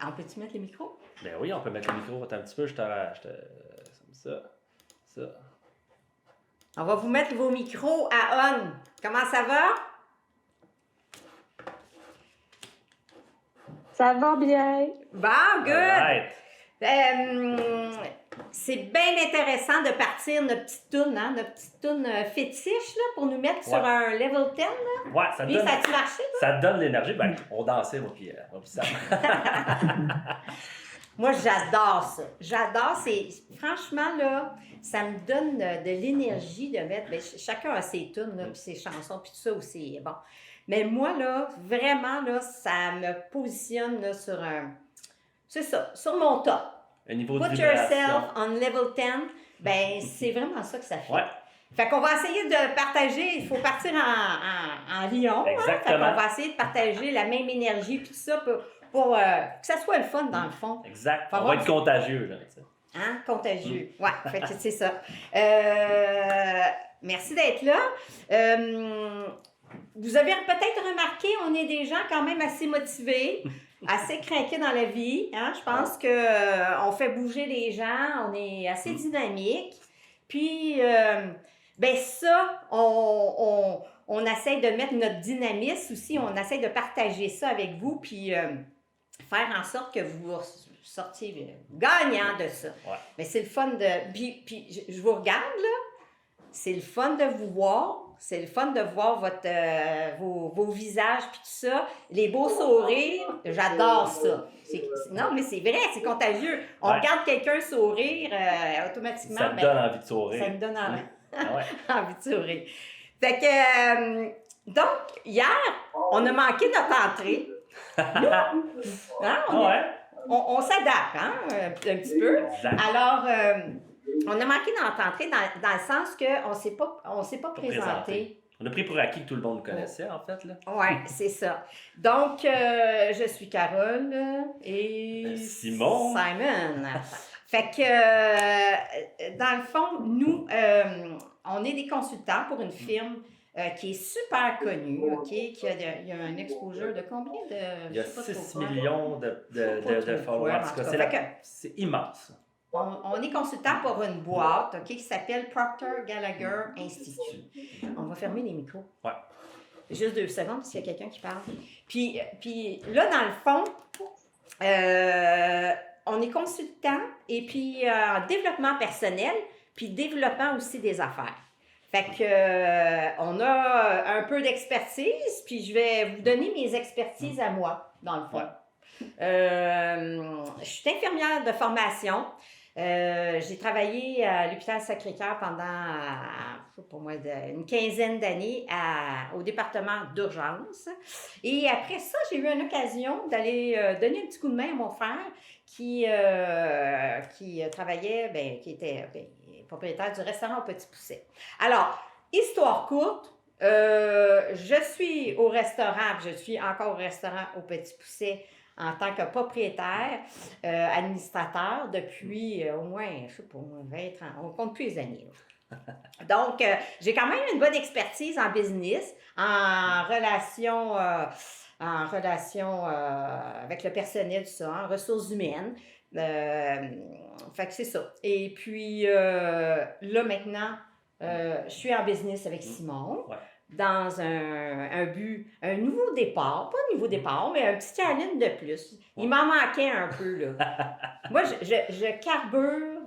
On peut-tu mettre les micros? Ben oui, on peut mettre le micro. Attends un petit peu, ça. On va vous mettre vos micros à on. Comment ça va? Ça va bien. Bon, good! Alright. C'est bien intéressant de partir notre petite toune fétiche là, pour nous mettre sur un level 10. Là. Ouais, ça Puis, donne, ça a-tu marché? ça donne l'énergie. Ben, on dansait, moi, puis ça. Moi, j'adore ça. J'adore. Franchement, là, ça me donne de l'énergie de mettre... Ben, chacun a ses tunes, puis ses chansons, puis tout ça aussi. Bon. Mais moi, là, vraiment, là, ça me positionne là, sur un... C'est ça, sur mon top. Un niveau de Put vibration. yourself on level 10. Ben, c'est vraiment ça que ça fait. Ouais. Fait qu'on va essayer de partager, il faut partir en Lyon. Exactement. Fait qu'on va essayer de partager la même énergie, puis tout ça, pour que ça soit le fun, dans le fond. Exact. Faut On avoir va être contagieux, là. Tu sais. Hein? Contagieux. Ouais, fait que c'est ça. Merci d'être là. Vous avez peut-être remarqué, on est des gens quand même assez motivés, assez craqués dans la vie. Hein? Je pense qu'on fait bouger les gens, on est assez dynamique. Puis, ben ça, on essaie de mettre notre dynamisme aussi, on essaie de partager ça avec vous, puis faire en sorte que vous sortiez gagnant de ça. Ouais. Mais c'est le fun de... Puis je vous regarde, là, c'est le fun de vous voir, c'est le fun de voir vos visages, puis tout ça, les beaux sourires, j'adore ça. Non, mais c'est vrai, c'est contagieux. On regarde quelqu'un sourire, automatiquement... Ça te donne envie de sourire. Ça me donne envie, Ouais. envie de sourire. Fait que, donc, hier, on a manqué notre entrée. Hein, on s'adapte, hein, un petit peu. Exact. Alors, on a manqué notre entrée dans le sens qu'on ne s'est pas présenté. On a pris pour acquis que tout le monde nous connaissait, en fait, là. Oui, c'est ça. Donc, je suis Carole et Simon. Fait que, dans le fond, nous, on est des consultants pour une firme qui est super connue, OK? Il y a un exposure de combien de... Il y a 6 millions de followers. En tout cas, c'est immense. On est consultant pour une boîte, OK, qui s'appelle Procter Gallagher Institute. On va fermer les micros. Ouais. Juste 2 secondes, parce qu'il y a quelqu'un qui parle. Puis là, dans le fond, on est consultant et puis en développement personnel, puis développement aussi des affaires. Fait que on a un peu d'expertise, puis je vais vous donner mes expertises à moi, dans le fond. Je suis infirmière de formation. J'ai travaillé à l'hôpital Sacré-Cœur pendant, pour moi, une quinzaine d'années au département d'urgence. Et après ça, j'ai eu une occasion d'aller donner un petit coup de main à mon frère qui travaillait, qui était propriétaire du restaurant au Petit Pousset. Alors, histoire courte, je suis au restaurant, je suis encore au restaurant au Petit Pousset en tant que propriétaire, administrateur depuis au moins, je sais pas, 20 ans, on compte plus les années. Donc, j'ai quand même une bonne expertise en business, en relation avec le personnel, tout ça, en ressources humaines. Fait que c'est ça. Et puis, là, maintenant, je suis en business avec Simon. Ouais. Dans un nouveau départ, pas un nouveau départ, mais un petit challenge de plus. Il m'en manquait un peu, là. Moi, je carbure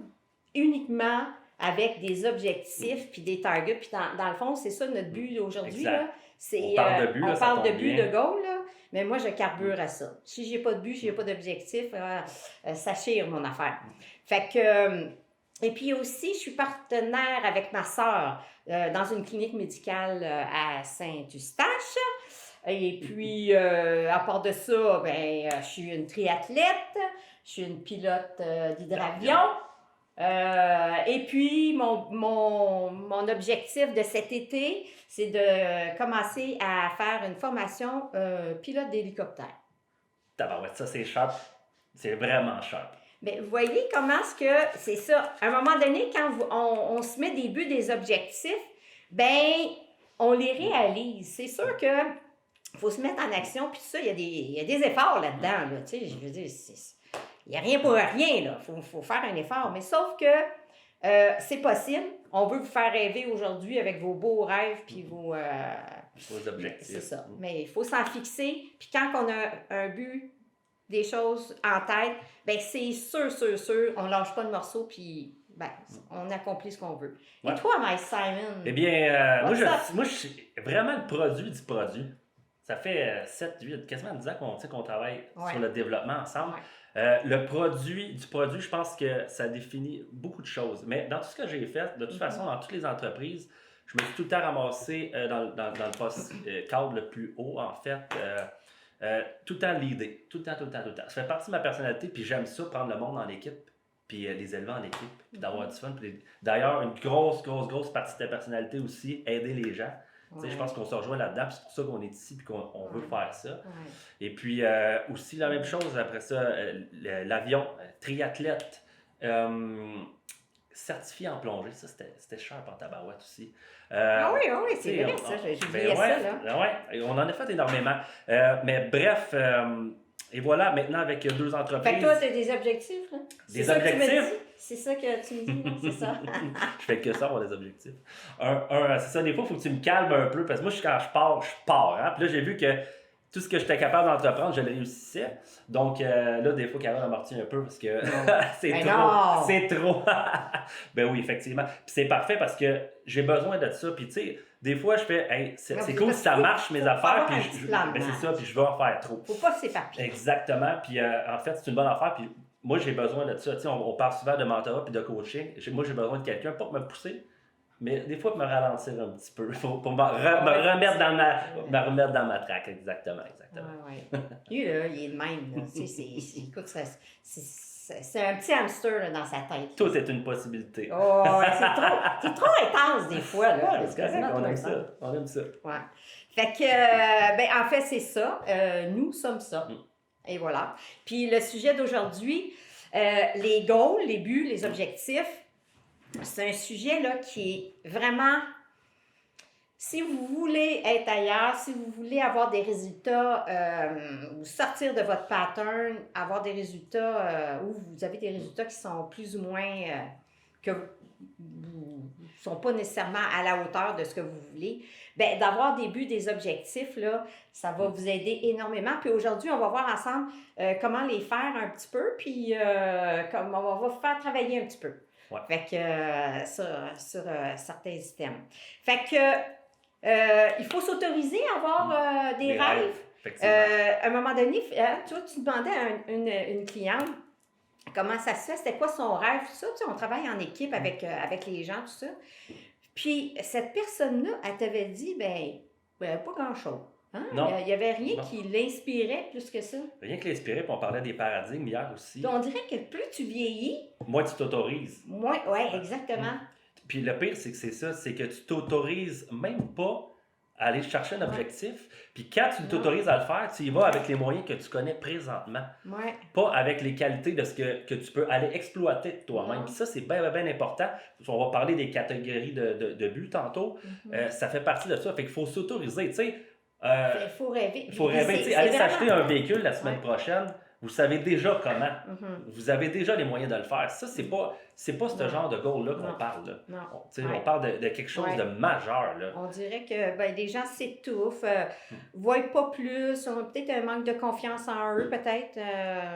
uniquement avec des objectifs puis des targets. Puis dans le fond, c'est ça notre but aujourd'hui. Là. On parle de but, on là, parle de tombe but, bien. de goal, là. Mais moi, je carbure à ça. Si j'ai pas de but, j'ai pas d'objectif, ça chire mon affaire. Fait que... Et puis aussi, je suis partenaire avec ma sœur dans une clinique médicale à Saint-Eustache. Et puis, à part de ça, je suis une triathlète, je suis une pilote d'hydravion. Et puis, mon objectif de cet été, c'est de commencer à faire une formation pilote d'hélicoptère. Tabarouette, ça, c'est sharp. C'est vraiment sharp. Mais vous voyez comment est-ce que c'est ça. À un moment donné, quand on se met des buts, des objectifs, on les réalise. C'est sûr que Il faut se mettre en action, puis ça, il y a des efforts là-dedans, là, tu sais, je veux dire, il n'y a rien pour rien, là, faut faire un effort, mais sauf que c'est possible, on veut vous faire rêver aujourd'hui avec vos beaux rêves, puis vos objectifs. C'est ça, mais il faut s'en fixer, puis quand on a un but, des choses en tête, bien, c'est sûr, on ne lâche pas le morceau, puis ben, on accomplit ce qu'on veut. Ouais. Et toi, Mike Simon? Eh bien, moi, je suis vraiment le produit du produit. Ça fait 7, 8, quasiment 10 ans qu'on travaille sur le développement ensemble. Ouais. Le produit du produit, je pense que ça définit beaucoup de choses. Mais dans tout ce que j'ai fait, de toute façon, dans toutes les entreprises, je me suis tout le temps ramassé dans le poste cadre le plus haut, en fait. Tout le temps l'idée. Tout le temps. Ça fait partie de ma personnalité, puis j'aime ça, prendre le monde en équipe, puis les élever en équipe, puis d'avoir du fun. D'ailleurs, une grosse partie de ta personnalité aussi, aider les gens. Ouais. Je pense qu'on se rejoint là-dedans, puis c'est pour ça qu'on est ici, puis qu'on veut faire ça. Ouais. Et puis aussi, la même chose, après ça, l'avion, triathlète, certifié en plongée, ça c'était cher par tabarouette aussi. Oui, c'est vrai, ça, j'ai oublié ça, là. Oui, on en a fait énormément. Mais bref, et voilà, maintenant avec 2 entreprises. Fait que toi, tu as des objectifs, là? Des objectifs? C'est ça que tu me dis, là, c'est ça. Je fais que ça, les objectifs. C'est ça, des fois, il faut que tu me calmes un peu, parce que moi, quand je pars. Hein? Puis là, j'ai vu que tout ce que j'étais capable d'entreprendre, je le réussissais. Donc là, des fois, Carole a retient un peu parce que c'est trop. Ben oui, effectivement. Puis c'est parfait parce que j'ai besoin de ça. Puis tu sais, des fois, je fais, hey, c'est cool si ça marche mes affaires. Puis c'est ça, puis je vais en faire trop. Faut pas s'éparpiller. Exactement. Puis en fait, c'est une bonne affaire. Puis moi, j'ai besoin de ça. Tu sais, on parle souvent de mentorat puis de coaching. Moi, j'ai besoin de quelqu'un, pas pour me pousser, mais des fois, pour me ralentir un petit peu, pour me remettre dans ma traque. Exactement. Oui. Lui, là, il est de même. Là. Écoute, c'est un petit hamster là, dans sa tête. Tout est une possibilité. Oh, c'est trop intense des fois. Là. C'est correct, on aime ça. Ouais. Fait que, en fait, c'est ça. Nous sommes ça. Et voilà. Puis le sujet d'aujourd'hui, les goals, les buts, les objectifs, c'est un sujet là, qui est vraiment... Si vous voulez être ailleurs, si vous voulez avoir des résultats, ou sortir de votre pattern, avoir des résultats où vous avez des résultats qui sont plus ou moins... que vous ne sont pas nécessairement à la hauteur de ce que vous voulez, bien, d'avoir des buts, des objectifs, là, ça va vous aider énormément. Puis aujourd'hui, on va voir ensemble comment les faire un petit peu, puis on va vous faire travailler un petit peu. Ouais. Fait que sur certains items. Fait que il faut s'autoriser à avoir des rêves. À un moment donné, tu vois, tu demandais à une cliente comment ça se fait, c'était quoi son rêve, tout ça. Tu sais, on travaille en équipe avec les gens, tout ça. Puis cette personne-là, elle t'avait dit, pas grand-chose. Hein? Il n'y avait rien qui l'inspirait plus que ça. Rien qui l'inspirait, puis on parlait des paradigmes hier aussi. Puis on dirait que plus tu vieillis... Moins tu t'autorises. Oui, exactement. Puis le pire, c'est que c'est ça, c'est que tu t'autorises même pas à aller chercher un objectif. Puis quand tu t'autorises à le faire, tu y vas avec les moyens que tu connais présentement. Ouais. Pas avec les qualités de ce que tu peux aller exploiter de toi-même. Puis ça, c'est bien important. On va parler des catégories de buts tantôt. Ça fait partie de ça. Fait qu'il faut s'autoriser, tu sais. Il faut rêver. Il faut rêver. Allez s'acheter un véhicule la semaine prochaine. Vous savez déjà comment. Vous avez déjà les moyens de le faire. Ça, c'est pas ce genre de goal-là qu'on parle. Là. Non. On parle de quelque chose de majeur. Là. On dirait que les gens s'étouffent, ne voient pas plus, ont peut-être un manque de confiance en eux, peut-être,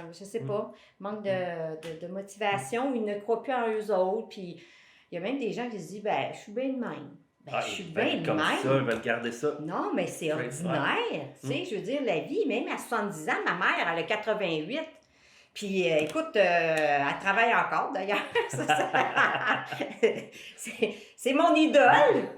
je sais pas, manque de motivation, ils ne croient plus en eux autres. Puis il y a même des gens qui se disent, je suis bien de même. Je suis bien de comme même. ça, ils veulent garder ça. Non, mais c'est ordinaire. Tu sais, je veux dire, la vie, même à 70 ans, ma mère, elle a 88. Puis, écoute, elle travaille encore, d'ailleurs. C'est mon idole.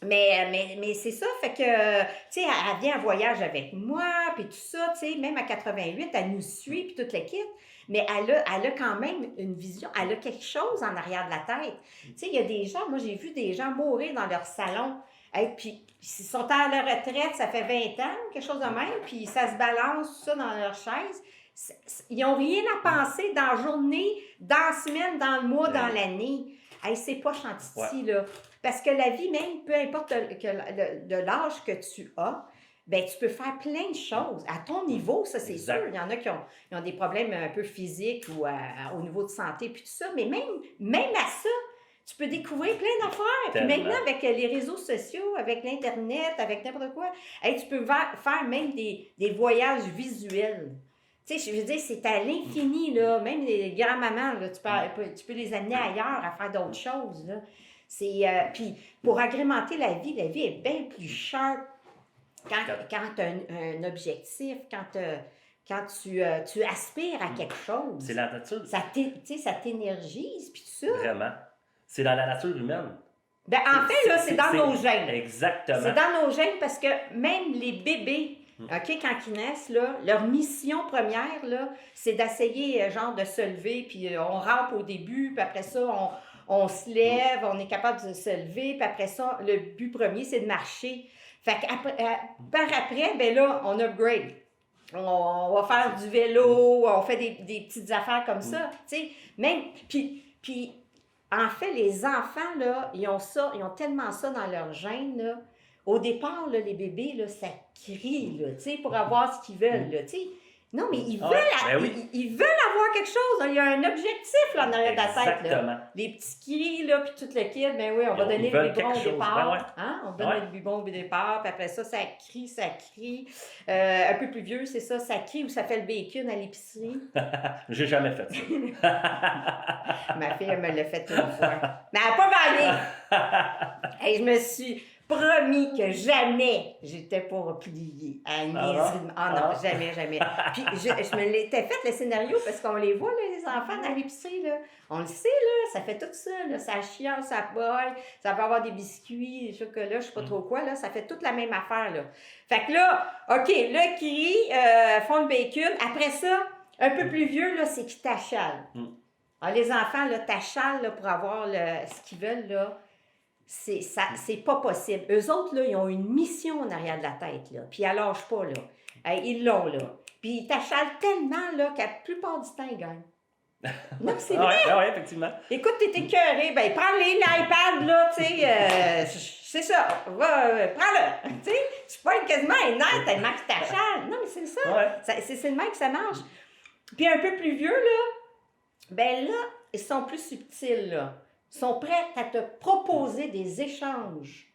Mais c'est ça, fait que, tu sais, elle vient en voyage avec moi, puis tout ça, tu sais, même à 88, elle nous suit, puis toute l'équipe. Mais elle a quand même une vision, elle a quelque chose en arrière de la tête. Tu sais, il y a des gens, moi j'ai vu des gens mourir dans leur salon, puis ils sont à la retraite, ça fait 20 ans, quelque chose de même, puis ça se balance, tout ça, dans leur chaise. Ils n'ont rien à penser dans la journée, dans la semaine, dans le mois, dans l'année. C'est pas chantier, là. Parce que la vie, même, peu importe de l'âge que tu as, ben tu peux faire plein de choses. À ton niveau, ça, c'est Exact. sûr. Il y en a qui ont des problèmes un peu physiques ou au niveau de santé, puis tout ça. Mais même à ça, tu peux découvrir plein d'affaires. Puis Tellement. maintenant, avec les réseaux sociaux, avec l'Internet, avec n'importe quoi, hey, tu peux faire même des voyages visuels. Tu sais, je veux dire, c'est à l'infini, là. Même les grands-mamans, là, tu peux les amener ailleurs à faire d'autres choses, là. Puis, pour agrémenter la vie est bien plus sharp quand tu as un objectif, quand tu aspires à quelque chose. C'est la nature. Ça t'énergise, puis tout ça. Vraiment. C'est dans la nature humaine. Ben, en fait, là, c'est dans nos gènes. Exactement. C'est dans nos gènes parce que même les bébés, OK, quand ils naissent, là, leur mission première, là, c'est d'essayer, genre, de se lever, puis on rampe au début, puis après ça, on se lève, on est capable de se lever, puis après ça, le but premier, c'est de marcher. Fait par après, ben là, on upgrade. On va faire du vélo, on fait des petites affaires comme ça, tu sais. Même, puis, en fait, les enfants, là, ils ont tellement ça dans leur gène, là. Au départ, là, les bébés, là, ça crie, là, tu sais, pour avoir ce qu'ils veulent, là, tu sais. Non, mais ils veulent avoir quelque chose, là. Il y a un objectif, là, en arrière de la tête, là. Les petits cris, là, puis tout le kit, ben oui, on va donner le biberon au départ. Hein? On donne le biberon au départ, puis après ça crie. Un peu plus vieux, c'est ça crie ou ça fait le bacon à l'épicerie. J'ai jamais fait ça. Ma fille, elle me l'a fait une fois. Mais elle n'a pas gagné. Et je me suis promis que jamais j'étais pour plier à une niaiserie. Non, jamais. Puis je me l'étais fait le scénario parce qu'on les voit, là, les enfants dans l'épicerie, là. On le sait, là, ça fait tout ça, là. Ça chiale, ça bolle, ça peut avoir des biscuits, des chocolats, je sais pas trop quoi, là. Ça fait toute la même affaire, là. Fait que là, OK, là, qui font le bacon. Après ça, un peu plus vieux, là, c'est qu'ils t'achalent. Alors, les enfants, là, t'achalent, là, pour avoir ce qu'ils veulent, là. C'est pas possible. Eux autres, là, ils ont une mission en arrière de la tête, là. Puis ils lâchent pas, là. Ils l'ont, là. Puis ils t'achalent tellement, là, qu'à la plupart du temps, ils gagnent. Non, c'est vrai. Oui, effectivement. Écoute, t'es écœuré. Ben, prends l'iPad, là, tu sais. C'est ça. Prends-le. Tu sais, tu pognes quasiment un nerf tellement que t'achales. Non, mais c'est ça. Ouais. C'est le même que ça marche. Puis un peu plus vieux, là, ben là, ils sont plus subtils, là. Ils sont prêts à te proposer des échanges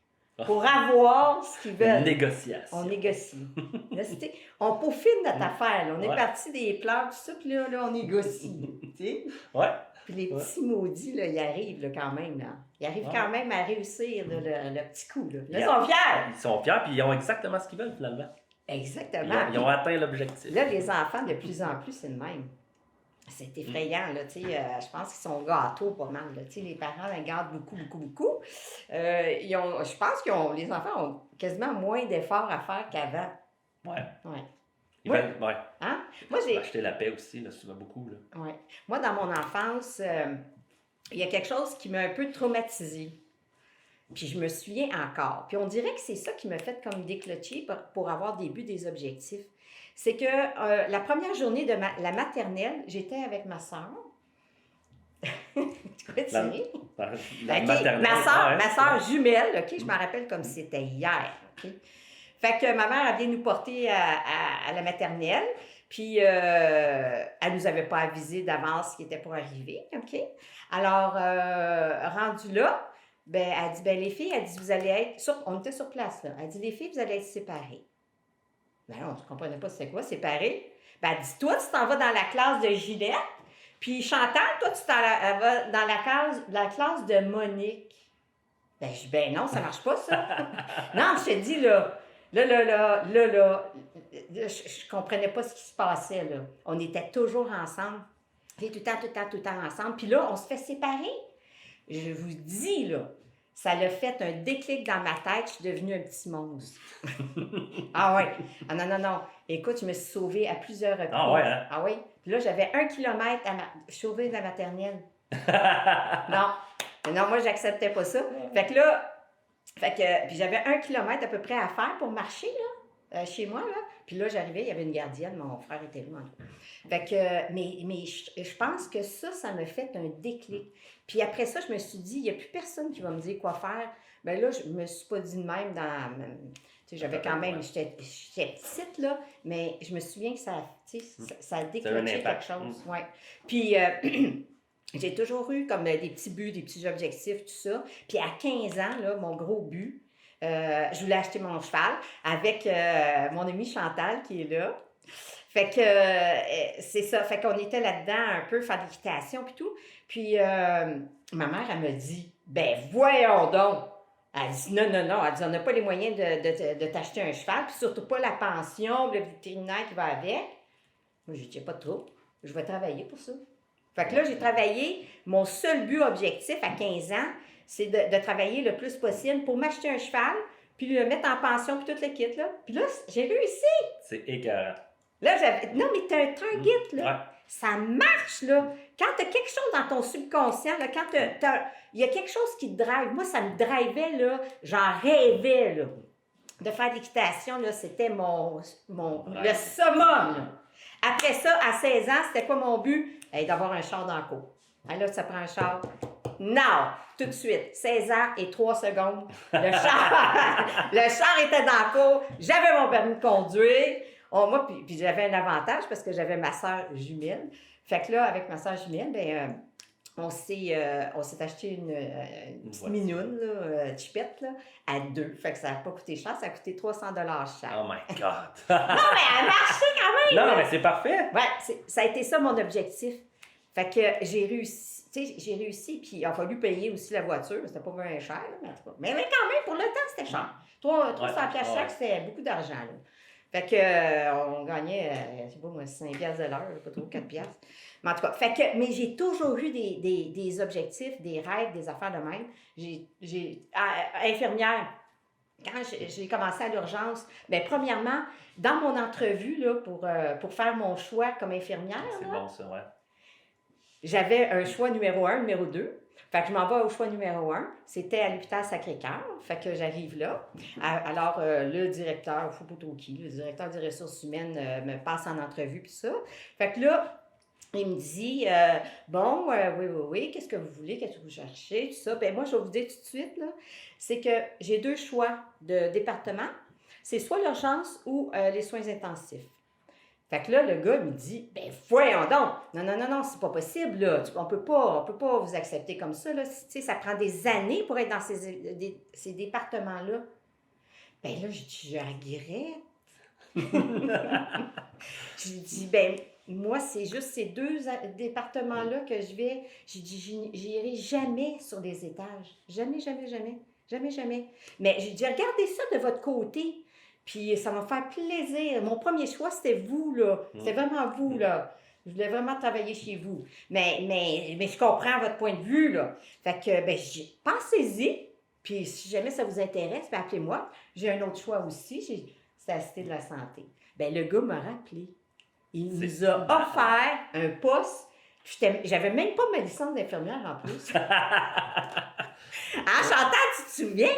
pour avoir ce qu'ils veulent. Négociation. On négocie. Là, on peaufine notre affaire. Là. On est parti des pleurs, tout ça, puis là, on négocie. Tu sais? Ouais. Puis les petits maudits, là, ils arrivent là, quand même. Là. Ils arrivent quand même à réussir là, le petit coup. Là, ils sont fiers. Ils sont fiers, puis ils ont exactement ce qu'ils veulent, finalement. Exactement. Ils ont atteint l'objectif. Là, les enfants, de plus en plus, c'est le même. C'est effrayant, là, tu sais, je pense qu'ils sont gâteaux pas mal, là, tu sais, les parents les gardent beaucoup. Je pense que les enfants ont quasiment moins d'efforts à faire qu'avant. Ouais. Ouais. Hein? Moi, j'ai acheté la paix aussi, là, souvent beaucoup, là. Ouais. Moi, dans mon enfance, il y a quelque chose qui m'a un peu traumatisée. Puis je me souviens encore. Puis on dirait que c'est ça qui m'a fait comme déclocher pour avoir des buts, des objectifs. C'est que la première journée de la maternelle, j'étais avec ma soeur. Tu peux tirer? La maternelle. Ma soeur jumelle, OK? Je me rappelle comme si c'était hier, OK? Fait que ma mère, elle vient nous porter à la maternelle. Puis, elle nous avait pas avisé d'avance ce qui était pour arriver, OK? Alors, rendu là, ben, elle dit, ben les filles, elle dit, vous allez être... On était sur place, là. Elle dit, les filles, vous allez être séparées. Ben non, on ne comprenait pas c'est quoi, séparées. Ben, elle dit, toi, tu t'en vas dans la classe de Ginette, puis Chantal, toi, tu t'en vas dans la classe de Monique. Ben, je dis, ben non, ça marche pas, ça. Non, je te dis, là, je comprenais pas ce qui se passait, là. On était toujours ensemble. Tout le temps ensemble. Puis là, on se fait séparer. Je vous dis, là, ça l'a fait un déclic dans ma tête. Je suis devenue un petit monstre. Ah ouais. Ah non. Écoute, je me suis sauvée à plusieurs reprises. Ah ouais, hein? Ah oui. Puis là, j'avais 1 kilomètre sauvée de la maternelle. Non, moi, j'acceptais pas ça. Fait que là, puis j'avais 1 kilomètre à peu près à faire pour marcher, là. chez moi, là. Puis là, j'arrivais, il y avait une gardienne, mon frère était là. En tout cas. Fait que, mais je pense que ça m'a fait un déclic. Puis après ça, je me suis dit, il n'y a plus personne qui va me dire quoi faire. Ben là, je me suis pas dit de même dans... Tu sais, j'avais quand même... J'étais petite, là, mais je me souviens que ça, tu sais, ça a déclenché quelque chose. Ouais. Puis... j'ai toujours eu comme des petits buts, des petits objectifs, tout ça. Puis à 15 ans, là, mon gros but, je voulais acheter mon cheval avec mon amie Chantal qui est là. Fait que c'est ça. Fait qu'on était là-dedans un peu, faire de l'équitation puis tout. Puis ma mère, elle me dit, ben voyons donc. Elle dit non. Elle dit, on n'a pas les moyens de t'acheter un cheval, puis surtout pas la pension, le vétérinaire qui va avec. Moi, j'ai dit, pas trop. Je vais travailler pour ça. Fait que là, j'ai travaillé, mon seul but objectif à 15 ans, c'est de travailler le plus possible pour m'acheter un cheval, puis le mettre en pension, puis tout le kit, là. Puis là, j'ai réussi. C'est écœurant. Là, non, mais t'as un target, là. Ouais. Ça marche, là. Quand t'as quelque chose dans ton subconscient, là, quand il y a quelque chose qui te drive. Moi, ça me drivait, là. J'en rêvais, là. De faire de l'équitation, là, c'était le summum, là. Après ça, à 16 ans, c'était quoi mon but? D'avoir un char dans le cours. Là, ça prend un char. Non! Tout de suite. 16 ans et 3 secondes. Le char était dans le cours. J'avais mon permis de conduire. Moi, puis j'avais un avantage parce que j'avais ma soeur jumelle. Fait que là, avec ma soeur jumelle, ben, on s'est acheté une petite minoune, là, chipette, là, à 2. Fait que ça n'a pas coûté cher, ça a coûté 300 $ chaque. Oh my God! Non, mais elle a marché quand même! Non, mais c'est parfait! Ouais, ça a été ça mon objectif. Fait que j'ai réussi, puis il a fallu payer aussi la voiture, c'était pas vraiment cher, là, mais quand même, pour le temps, c'était cher. 300 $ chaque, c'était beaucoup d'argent, là. Fait que on gagnait, je sais pas moi, 5$ de l'heure, pas trop, 4$. Mais en tout cas, mais j'ai toujours eu des objectifs, des rêves, des affaires de même. Infirmière, quand j'ai commencé à l'urgence, bien, premièrement, dans mon entrevue, là, pour faire mon choix comme infirmière, c'est là, bon, ça, ouais. J'avais un choix numéro 1, numéro 2. Fait que je m'en vais au choix numéro 1. C'était à l'hôpital Sacré-Cœur. Fait que j'arrive là. Alors, le directeur, le directeur des ressources humaines, me passe en entrevue, puis ça. Fait que là, il me dit, oui, qu'est-ce que vous voulez, qu'est-ce que vous cherchez, tout ça. Ben moi, je vais vous dire tout de suite, là, c'est que j'ai 2 choix de département. C'est soit l'urgence ou les soins intensifs. Fait que là, le gars me dit, ben voyons donc, non, c'est pas possible, là. On peut pas vous accepter comme ça, là. Tu sais, ça prend des années pour être dans ces départements-là. Ben là, je regrette. J'ai dit, ben moi, c'est juste ces 2 départements-là que je vais. J'ai dit, j'irai jamais sur des étages. Jamais. Mais j'ai dit, regardez ça de votre côté. Puis ça m'a fait plaisir. Mon premier choix, c'était vous, là. C'était vraiment vous, là. Je voulais vraiment travailler chez vous. Mais je comprends votre point de vue, là. Fait que, ben, pensez-y. Puis si jamais ça vous intéresse, ben, appelez-moi. J'ai un autre choix aussi. C'est la Cité de la Santé. Ben, le gars m'a rappelé. Il nous a offert un poste. J'avais même pas ma licence d'infirmière en plus. Chantal, tu te souviens?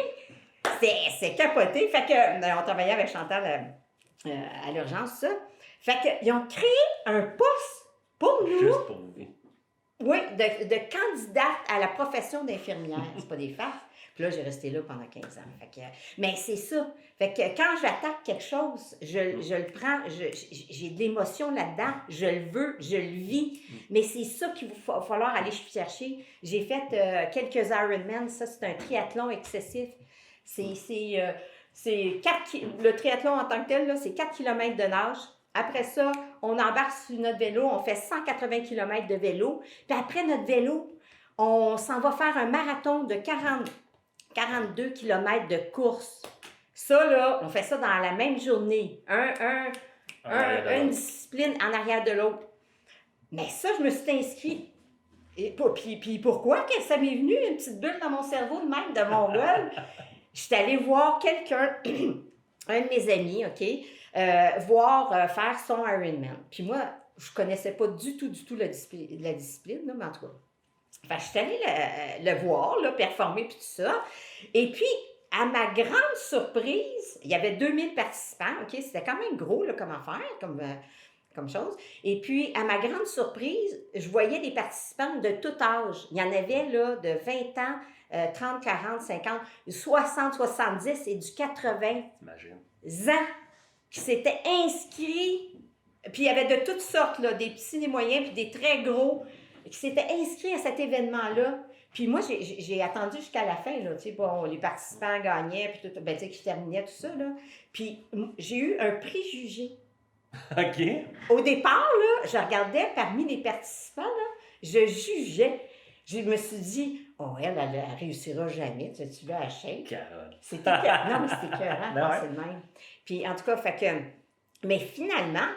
C'est capoté. Fait que, on travaillait avec Chantal à l'urgence, ça. Fait qu'ils ont créé un poste pour nous. Juste pour vous. Oui, de candidate à la profession d'infirmière. C'est pas des farces. Puis là, j'ai resté là pendant 15 ans. Fait que, mais c'est ça. Fait que quand j'attaque quelque chose, je le prends, j'ai de l'émotion là-dedans, je le veux, je le vis. Mais c'est ça qu'il va falloir aller chercher. J'ai fait quelques Ironman. Ça, c'est un triathlon excessif. Le triathlon en tant que tel, là, c'est 4 km de nage. Après ça, on embarque sur notre vélo, on fait 180 km de vélo. Puis après notre vélo, on s'en va faire un marathon de 42 km de course. Ça, là, on fait ça dans la même journée. Une discipline en arrière de l'autre. Mais ça, je me suis inscrite. Puis pourquoi que ça m'est venu, une petite bulle dans mon cerveau de même, de mon gueule? Je suis allée voir quelqu'un, un de mes amis, OK, faire son Ironman. Puis moi, je connaissais pas du tout la discipline, là, mais en tout cas. Fait que je suis allée le voir, là, performer, puis tout ça. Et puis, à ma grande surprise, il y avait 2000 participants, OK? C'était quand même gros là, comme affaire, comme chose. Et puis, à ma grande surprise, je voyais des participants de tout âge. Il y en avait là, de 20 ans, 30, 40, 50, 60, 70 et du 80 ans qui s'étaient inscrits. Puis il y avait de toutes sortes, là, des petits, des moyens, puis des très gros, qui s'étaient inscrits à cet événement-là. Puis moi, j'ai attendu jusqu'à la fin, là, tu sais, bon, les participants gagnaient, puis tout, ben, tu sais, qui terminaient, tout ça, là. Puis j'ai eu un préjugé. OK. Au départ, là, je regardais parmi les participants, là, je jugeais. Je me suis dit, oh, elle réussira jamais, tu veux à chèque. Carole. C'était écœurant. Non, mais c'était écœurant, Ben ouais. c'est le même. Puis en tout cas, fait que, mais finalement,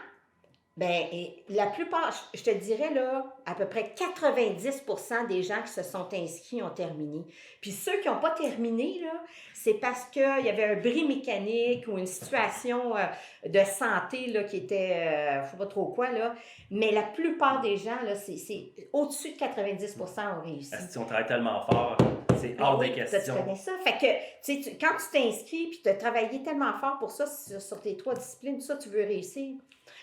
ben, la plupart, je te dirais, là, à peu près 90% des gens qui se sont inscrits ont terminé. Puis ceux qui n'ont pas terminé, là, c'est parce qu'il y avait un bris mécanique ou une situation de santé là, qui était, je ne sais pas trop quoi, là. Mais la plupart des gens, là, c'est au-dessus de 90% ont réussi. Si on travaille tellement fort, c'est hors des questions. Tu connais ça. Fait que, tu sais, quand tu t'inscris puis tu as travaillé tellement fort pour ça, sur tes 3 disciplines, tout ça, tu veux réussir.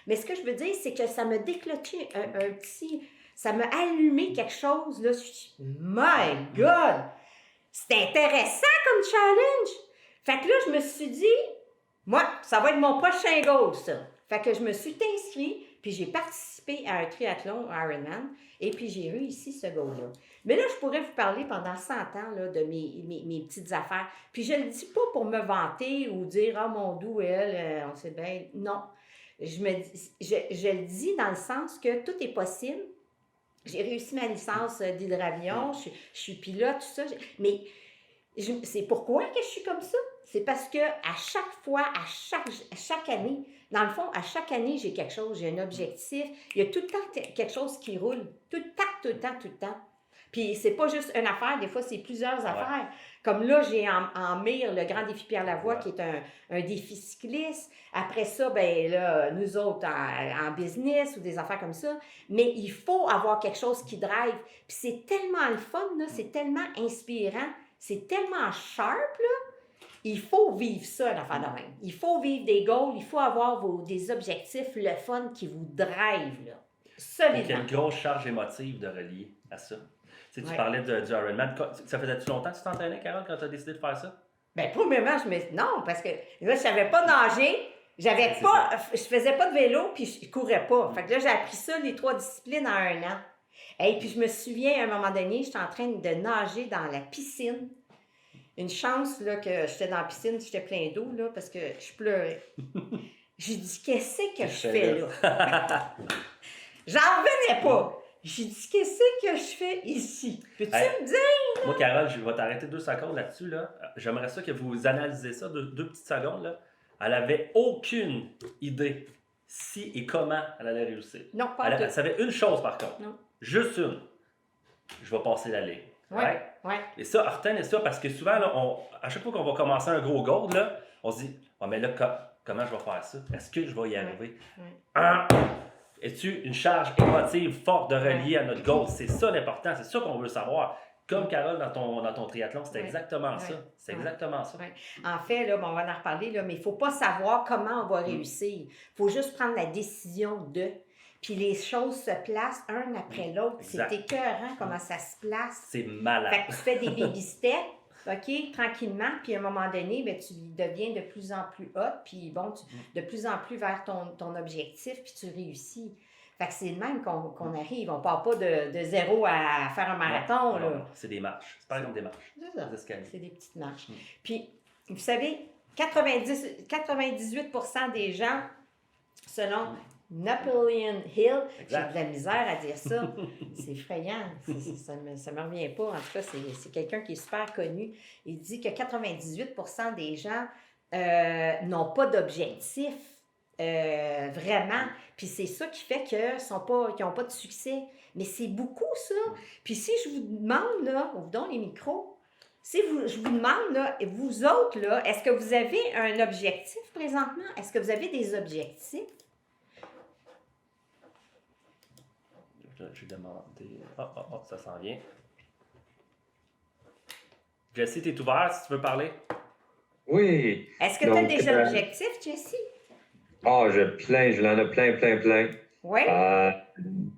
Mais ce que je veux dire, c'est que ça m'a déclenché un petit... Ça m'a allumé quelque chose, là. Je suis dit, my God! C'est intéressant comme challenge! Fait que là, je me suis dit, moi, ça va être mon prochain goal, ça. Fait que je me suis inscrite, puis j'ai participé à un triathlon Ironman, et puis j'ai réussi ce goal-là. Mais là, je pourrais vous parler pendant 100 ans là, de mes petites affaires. Puis je le dis pas pour me vanter ou dire, ah, mon doux, elle, on sait bien. Non. Je le dis dans le sens que tout est possible. J'ai réussi ma licence d'hydravion, je suis pilote, tout ça. Mais c'est pourquoi que je suis comme ça? C'est parce que à chaque fois, à chaque année, dans le fond, à chaque année, j'ai quelque chose, j'ai un objectif. Il y a tout le temps quelque chose qui roule. Tout le temps. Puis c'est pas juste une affaire, des fois, c'est plusieurs affaires. Comme là, j'ai en mire le Grand Défi Pierre Lavoie, qui est un défi cycliste. Après ça, ben là, nous autres en business ou des affaires comme ça. Mais il faut avoir quelque chose qui drive. Puis c'est tellement le fun, là, c'est tellement inspirant, c'est tellement sharp, là. Il faut vivre ça, l'affaire de même. Il faut vivre des goals, il faut avoir des objectifs, le fun qui vous drive, là. Solidement. Il y a une grosse charge émotive de relier à ça. Tu sais, tu parlais du Ironman. Ça faisait-tu longtemps que tu t'entraînais, Carole, quand tu as décidé de faire ça? Bien, premièrement, non, parce que là, je ne savais pas nager, je faisais pas de vélo, puis je courais pas. Fait que là, j'ai appris ça, les 3 disciplines, en 1 an. Et puis, je me souviens, à un moment donné, j'étais en train de nager dans la piscine. Une chance, là, que j'étais dans la piscine, j'étais plein d'eau, là, parce que je pleurais. J'ai dit, qu'est-ce que je fais là? J'en revenais pas. J'ai dit, qu'est-ce que je fais ici? Peux-tu me dire? Là? Moi, Carole, je vais t'arrêter 2 secondes là-dessus. Là. J'aimerais ça que vous analysez ça 2 petites secondes. Là. Elle n'avait aucune idée si et comment elle allait réussir. Non, pas Elle savait une chose, par contre. Non. Juste une. Je vais passer la ligne. Oui. Ouais. Et ça, retenez ça, parce que souvent, là, à chaque fois qu'on va commencer un gros goal, là, on se dit, oh, mais là, comment je vais faire ça? Est-ce que je vais y arriver? Es-tu une charge émotive forte de relier à notre goal? C'est ça l'important, c'est ça qu'on veut savoir. Comme Carole dans ton triathlon, c'est exactement ça. C'est exactement ça. En fait, là, on va en reparler, là, mais il ne faut pas savoir comment on va réussir. Il faut juste prendre la décision de. Puis les choses se placent un après l'autre. C'est écœurant comment ça se place. C'est malade. Fait que tu fais des baby steps, OK, tranquillement, puis à un moment donné, bien, tu deviens de plus en plus hot, puis bon, de plus en plus vers ton objectif, puis tu réussis. Fait que c'est le même qu'on arrive. On part pas de zéro à faire un marathon. Non, là. C'est des marches. C'est par exemple des marches. C'est ça. C'est des petites marches. Puis, vous savez, 98% des gens, selon Napoleon Hill, j'ai de la misère à dire ça. C'est effrayant. Ça me revient pas. En tout cas, c'est quelqu'un qui est super connu. Il dit que 98% des gens n'ont pas d'objectif. Vraiment. Puis c'est ça qui fait qu'ils n'ont pas de succès. Mais c'est beaucoup, ça. Puis si je vous demande, là, on vous donne les micros, je vous demande, là, vous autres, là, est-ce que vous avez un objectif présentement? Est-ce que vous avez des objectifs? J'ai demandé... ça s'en vient. Jessie, t'es ouvert si tu veux parler? Oui. Est-ce que tu as Donc, des objectifs, Jessie? j'en ai plein. Oui.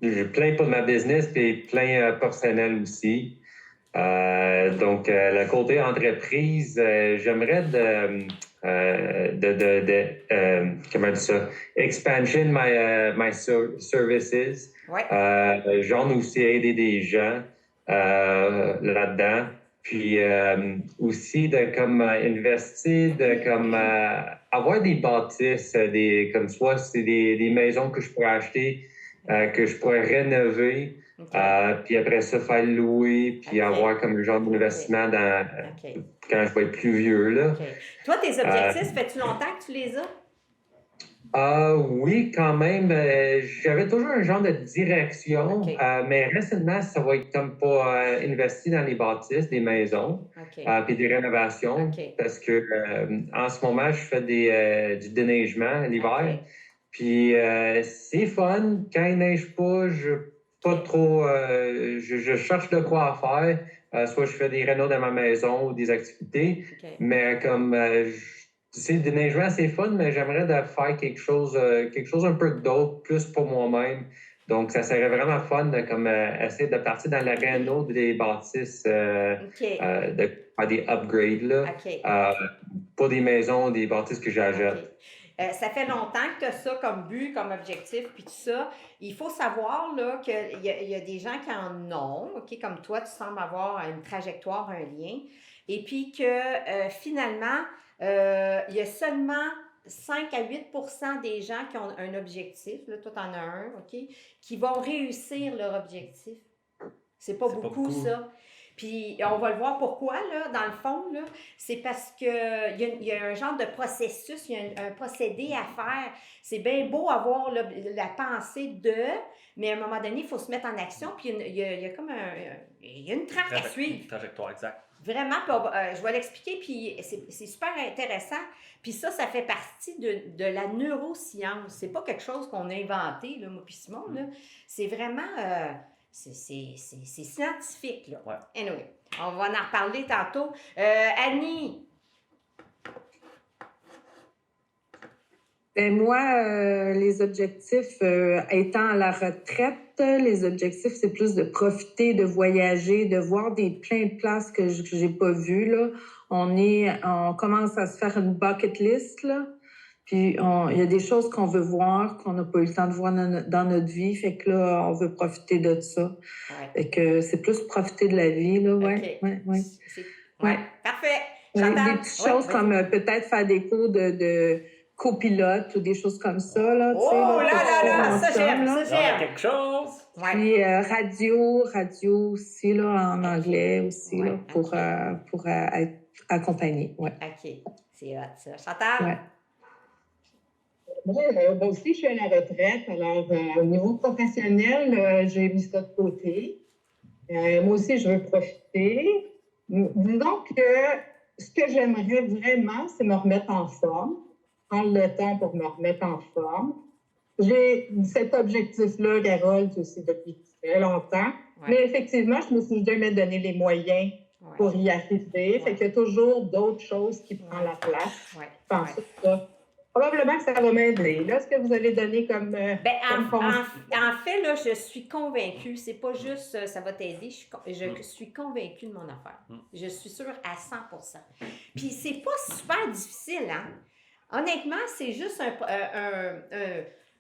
J'ai plein pour ma business, puis plein personnel aussi. Donc, le côté entreprise, j'aimerais comment dire ça, expansion my services. Oui. Genre aussi aider des gens là-dedans. Puis aussi de comme investir, de comme avoir des bâtisses, comme soit c'est des maisons que je pourrais acheter, que je pourrais rénover. Okay. Puis après ça, faire le louer, puis avoir comme un genre d'investissement quand je vais être plus vieux. Là. Toi, tes objectifs, fait-tu longtemps que tu les as? Oui, quand même. J'avais toujours un genre de direction, mais récemment, ça va être comme pas investi dans les bâtisses, des maisons, puis des rénovations, parce que en ce moment, je fais du déneigement l'hiver. Puis c'est fun. Quand il neige pas, je cherche de quoi faire. Soit je fais des rénaux dans ma maison ou des activités, mais comme le déneigement, c'est fun, mais j'aimerais de faire quelque chose un peu d'autre, plus pour moi-même. Donc, ça serait vraiment fun de comme, essayer de partir dans le réno des bâtisses, de faire des upgrades, là, pas des maisons, des bâtisses que j'achète. Ça fait longtemps que tu as ça comme but, comme objectif, puis tout ça. Il faut savoir là, qu'il y a des gens qui en ont, comme toi, tu sembles avoir une trajectoire, un lien, et puis que finalement, il y a seulement 5 à 8% des gens qui ont un objectif, là, toi, tu en as un, qui vont réussir leur objectif. C'est pas beaucoup, ça. Puis on va le voir pourquoi, là, dans le fond, là. C'est parce qu'il y a un genre de processus, il y a un procédé à faire. C'est bien beau avoir la pensée de, mais à un moment donné, il faut se mettre en action, puis il y a comme il y a une traque à suivre. Trajectoire, exact. Vraiment, je vais l'expliquer, puis c'est super intéressant. Puis ça fait partie de la neuroscience. C'est pas quelque chose qu'on a inventé, là, moi puis Simon, là. C'est vraiment... c'est scientifique, là. Ouais. Anyway, on va en reparler tantôt. Annie? Ben moi, les objectifs, étant à la retraite, les objectifs, c'est plus de profiter, de voyager, de voir plein de places que j'ai pas vues, là. On commence à se faire une bucket list, là. Puis, il y a des choses qu'on veut voir, qu'on n'a pas eu le temps de voir dans notre vie. Fait que là, on veut profiter de ça. Fait que c'est plus profiter de la vie, là, ouais. Ouais. Parfait. Des petites choses comme peut-être faire des cours de copilote ou des choses comme ça, là. Ça j'aime. Quelque chose. Puis radio aussi, là, en anglais aussi, là, pour être accompagné. Ouais. OK. C'est hot, ça. Chantal? Ouais. Moi aussi, je suis à la retraite. Alors, au niveau professionnel, j'ai mis ça de côté. Moi aussi, je veux profiter. Disons que ce que j'aimerais vraiment, c'est me remettre en forme, prendre le temps pour me remettre en forme. J'ai cet objectif-là, Carole, aussi depuis très longtemps. Mais effectivement, je me suis jamais donné les moyens pour y arriver. Fait qu'il y a toujours d'autres choses qui prennent la place. Je pense ça. Probablement que ça va m'aider. Là, ce que vous avez donné comme... en fait, là, je suis convaincue. C'est pas juste ça va t'aider. Je suis convaincue de mon affaire. Je suis sûre à 100%. Puis c'est pas super difficile, hein? Honnêtement, c'est juste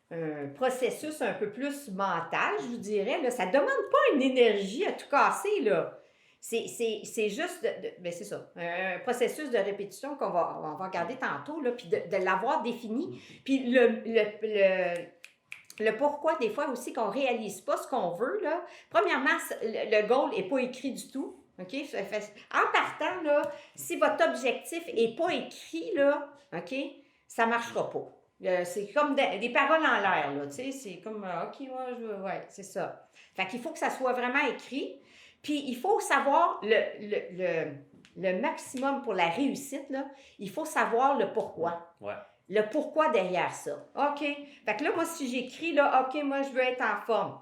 un processus un peu plus mental, je vous dirais. Là. Ça demande pas une énergie à tout casser, là. C'est juste, c'est ça, un processus de répétition qu'on va regarder tantôt, là, puis de l'avoir défini. Puis le pourquoi, des fois aussi, qu'on ne réalise pas ce qu'on veut, là. Premièrement, le goal n'est pas écrit du tout. OK? En partant, là, si votre objectif n'est pas écrit, là, OK, ça ne marchera pas. C'est comme des paroles en l'air, là, tu sais, c'est comme, OK, c'est ça. Fait qu'il faut que ça soit vraiment écrit. Puis, il faut savoir le maximum pour la réussite, là, il faut savoir le pourquoi. Le pourquoi derrière ça. OK. Fait que là, moi, si j'écris, là, OK, moi, je veux être en forme.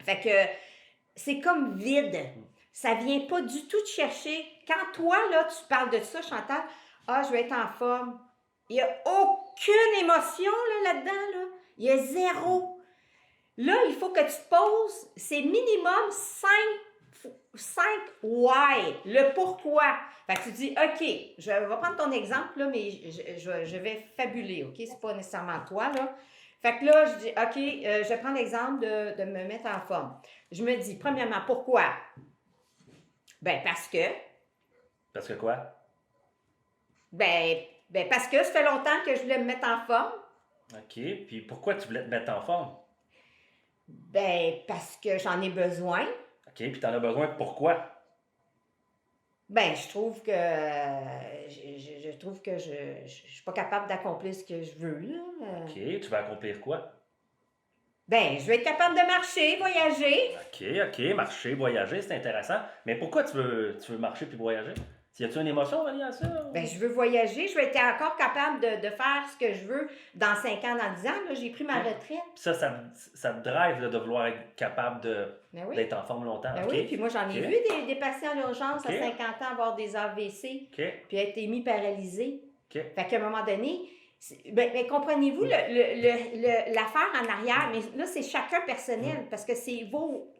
Fait que c'est comme vide. Ça vient pas du tout te chercher. Quand toi, là, tu parles de ça, Chantal, Ah, je vais être en forme. Il n'y a aucune émotion là-dedans. Là. Il y a zéro. Là, il faut que tu te poses, c'est minimum 5 why, le pourquoi. Fait que tu dis, OK, je vais prendre ton exemple, là, mais je vais fabuler, OK? C'est pas nécessairement toi, là. Fait que là, je dis, OK, je prends l'exemple de me mettre en forme. Je me dis, premièrement, pourquoi? Ben, parce que. Parce que quoi? Ben, parce que ça fait longtemps que je voulais me mettre en forme. OK. Puis pourquoi tu voulais te mettre en forme? Ben, parce que j'en ai besoin. OK. Puis t'en as besoin pourquoi? Ben, je trouve que je suis pas capable d'accomplir ce que je veux, là. OK. Tu vas accomplir quoi? Ben, je vais être capable de marcher, voyager. OK. Marcher, voyager, c'est intéressant. Mais pourquoi tu veux marcher puis voyager? Y a-tu une émotion reliée à ça? Ben, je veux voyager, je vais être encore capable de faire ce que je veux dans 5 ans, dans 10 ans. Là, j'ai pris ma retraite. Puis ça te drive là, de vouloir être capable Ben oui. d'être en forme longtemps. Ben OK. oui, puis moi, j'en ai OK. vu des patients en urgence OK. à 50 ans avoir des AVC, OK. puis être émis-paralysés. OK. Fait qu'à un moment donné, comprenez-vous l'affaire en arrière, mais là, c'est chacun personnel, parce que c'est vos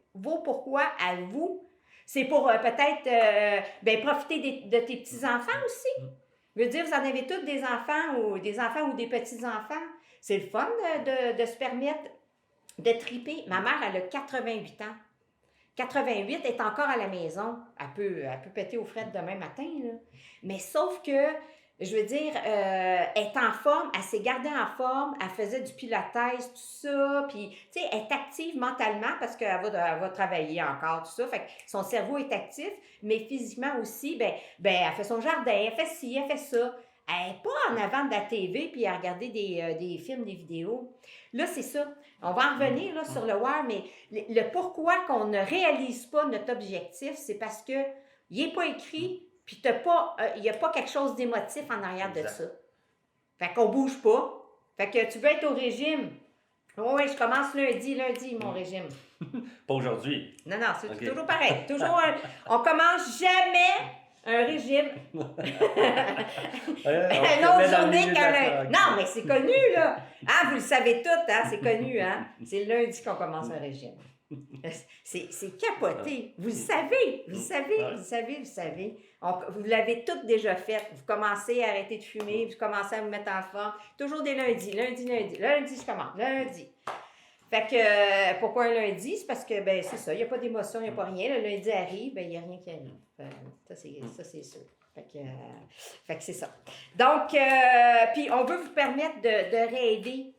pourquoi à vous. C'est pour peut-être profiter de tes petits-enfants aussi. Je veux dire, vous en avez tous des enfants ou des petits-enfants. C'est le fun de se permettre de triper. Ma mère, elle a 88 ans. 88, elle est encore à la maison. Elle peut péter aux frettes demain matin, là. Mais sauf que, je veux dire, elle est en forme, elle s'est gardée en forme, elle faisait du pilates, tout ça, puis, tu sais, elle est active mentalement parce qu'elle va travailler encore, tout ça, fait que son cerveau est actif, mais physiquement aussi, elle fait son jardin, elle fait ci, elle fait ça. Elle n'est pas en avant de la TV puis à regarder des films, des vidéos. Là, c'est ça. On va en revenir là, sur le WAR, mais le pourquoi qu'on ne réalise pas notre objectif, c'est parce qu'il n'est pas écrit, puis il n'y a pas quelque chose d'émotif en arrière de ça. Fait qu'on ne bouge pas. Fait que tu veux être au régime. Oui, je commence lundi, mon régime. Pas aujourd'hui. Non, c'est toujours pareil. Toujours, on commence jamais un régime. Une autre journée Non, mais c'est connu, là. Ah, vous le savez tout, hein? C'est connu, hein? C'est lundi qu'on commence un régime. C'est capoté. Vous le savez. Vous l'avez toutes déjà fait. Vous commencez à arrêter de fumer, vous commencez à vous mettre en forme. Toujours des lundis. Lundi, je commence. Lundi. Fait que, pourquoi un lundi? C'est parce que, c'est ça, il n'y a pas d'émotion, il n'y a pas rien. Le lundi arrive, il n'y a rien qui arrive. Ça, c'est sûr. Fait que c'est ça. Donc, puis on veut vous permettre de rêver.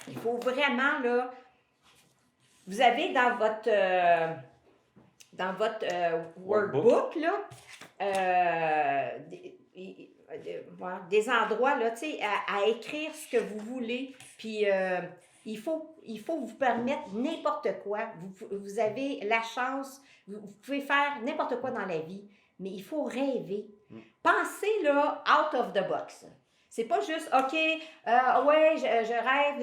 Il faut vraiment, là, vous avez dans votre workbook, là, des endroits, là, tu sais, à écrire ce que vous voulez, puis il faut vous permettre n'importe quoi. Vous avez la chance, vous pouvez faire n'importe quoi dans la vie, mais il faut rêver. Pensez, là, out of the box. C'est pas juste, OK, je rêve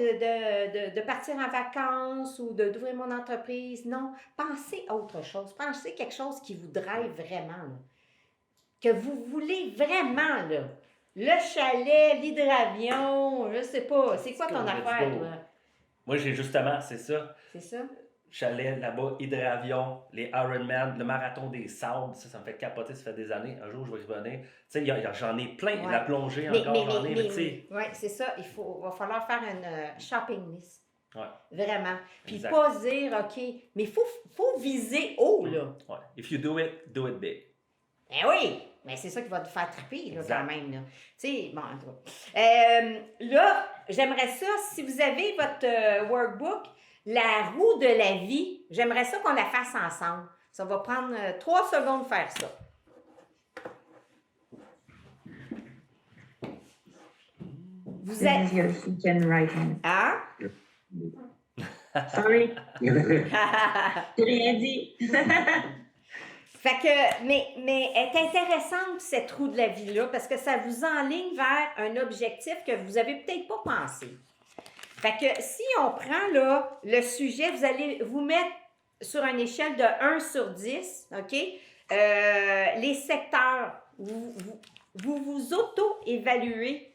de partir en vacances ou d'ouvrir mon entreprise. Non, pensez à autre chose. Pensez quelque chose qui vous drive vraiment, là. Que vous voulez vraiment, là. Le chalet, l'hydravion, je sais pas. C'est quoi ton affaire, toi? Moi, j'ai justement, c'est ça. C'est ça? Chalet là-bas, hydravion, les Ironman, le marathon des sables, ça me fait capoter, ça fait des années. Un jour, je vais y revenir. Tu sais, j'en ai plein, la plongée encore, j'en ai, tu sais. Oui, c'est ça. Va falloir faire une shopping list. Ouais. Vraiment. Puis Exact. pas dire, OK, mais il faut viser haut, là. Ouais. If you do it big. Ben oui, mais c'est ça qui va te faire triper, là, quand même, là. Tu sais, bon, en tout cas. Là, j'aimerais ça, si vous avez votre workbook, la roue de la vie, j'aimerais ça qu'on la fasse ensemble. Ça va prendre 3 secondes de faire ça. Vous êtes... Hein? Sorry. J'ai rien dit. Fait que, mais elle est intéressante, cette roue de la vie-là, parce que ça vous enligne vers un objectif que vous avez peut-être pas pensé. Fait que si on prend là le sujet, vous allez vous mettre sur une échelle de 1 sur 10, OK? Les secteurs, vous vous auto-évaluez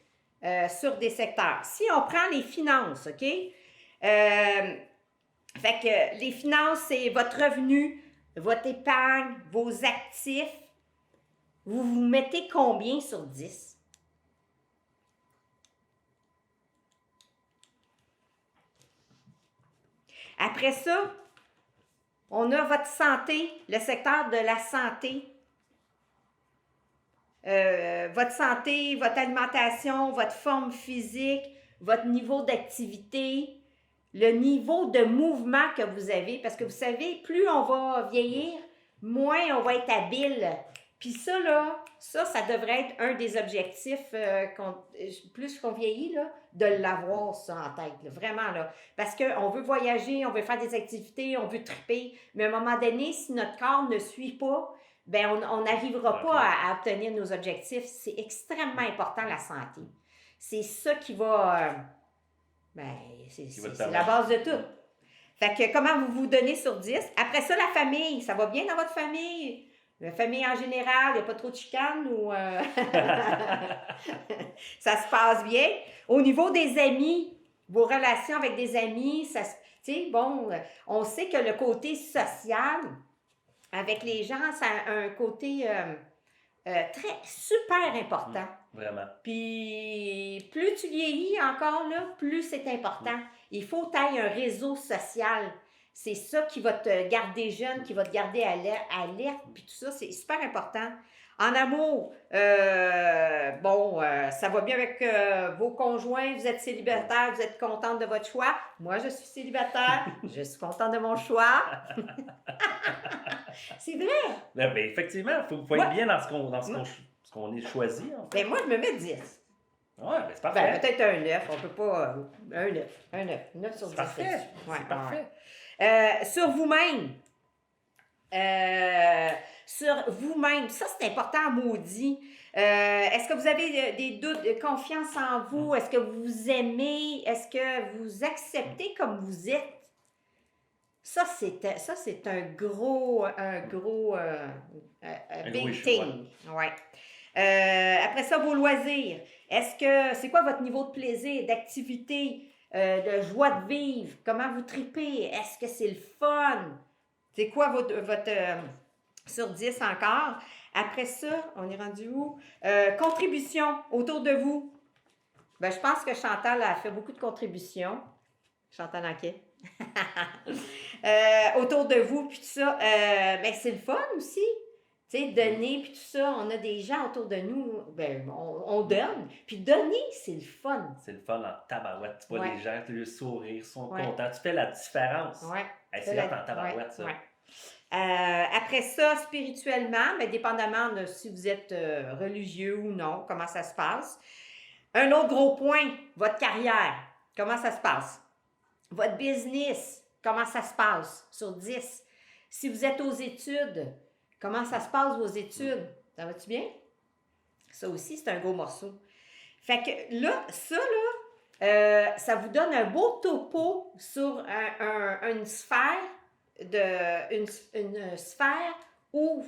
sur des secteurs. Si on prend les finances, OK? Fait que les finances, c'est votre revenu, votre épargne, vos actifs. Vous vous mettez combien sur 10? Après ça, on a votre santé, le secteur de la santé. Votre santé, votre alimentation, votre forme physique, votre niveau d'activité, le niveau de mouvement que vous avez. Parce que vous savez, plus on va vieillir, moins on va être habile. Puis ça, là, ça devrait être un des objectifs, plus qu'on vieillit, là, de l'avoir, ça, en tête, là, vraiment, là. Parce qu'on veut voyager, on veut faire des activités, on veut triper, mais à un moment donné, si notre corps ne suit pas, ben on n'arrivera pas à obtenir nos objectifs. C'est extrêmement important, la santé. C'est ça qui va... c'est la base de tout. Fait que comment vous vous donnez sur 10? Après ça, la famille. Ça va bien dans votre famille? La famille en général, il n'y a pas trop de chicanes ou ça se passe bien. Au niveau des amis, vos relations avec des amis, ça, tu sais, bon, on sait que le côté social avec les gens, ça a un côté super important. Vraiment. Puis plus tu vieillis encore, là, plus c'est important. Il faut que tu aies un réseau social. C'est ça qui va te garder jeune, qui va te garder alerte, puis tout ça, c'est super important. En amour, ça va bien avec vos conjoints, vous êtes célibataire, vous êtes contente de votre choix. Moi, je suis célibataire, je suis contente de mon choix. C'est vrai. Ben, effectivement, il faut être bien dans ce qu'on est choisi. En fait. Ben, moi, je me mets 10. Oui, ben, c'est parfait. Ben, peut-être un 9, on peut pas... un 9 sur 10. C'est parfait. Ouais, c'est parfait. Sur vous-même. Sur vous-même. Ça, c'est important, maudit. Est-ce que vous avez des doutes, de confiance en vous? Est-ce que vous vous aimez? Est-ce que vous acceptez comme vous êtes? Ça, c'est un gros big thing. Ouais. Après ça, vos loisirs. C'est quoi votre niveau de plaisir, d'activité, de joie de vivre? Comment vous tripez? Est-ce que c'est le fun? C'est quoi votre sur 10 encore? Après ça, on est rendu où? Contribution autour de vous. Ben, je pense que Chantal a fait beaucoup de contributions. Chantal Anquet. Autour de vous, puis tout ça. Ben, c'est le fun aussi. Tu sais, donner, puis tout ça, on a des gens autour de nous, ben, on donne. Puis donner, c'est le fun. C'est le fun en tabarouette. Tu vois les gens, le sourire, sont Ouais. contents. Tu fais la différence. Ouais. C'est hot en tabarouette, ça. Ouais. Après ça, spirituellement, ben, dépendamment de si vous êtes religieux ou non, comment ça se passe. Un autre gros point, votre carrière, comment ça se passe. Votre business, comment ça se passe sur 10. Si vous êtes aux études, comment ça se passe vos études? Ça va-tu bien? Ça aussi, c'est un gros morceau. Fait que là, ça vous donne un beau topo sur une sphère une sphère où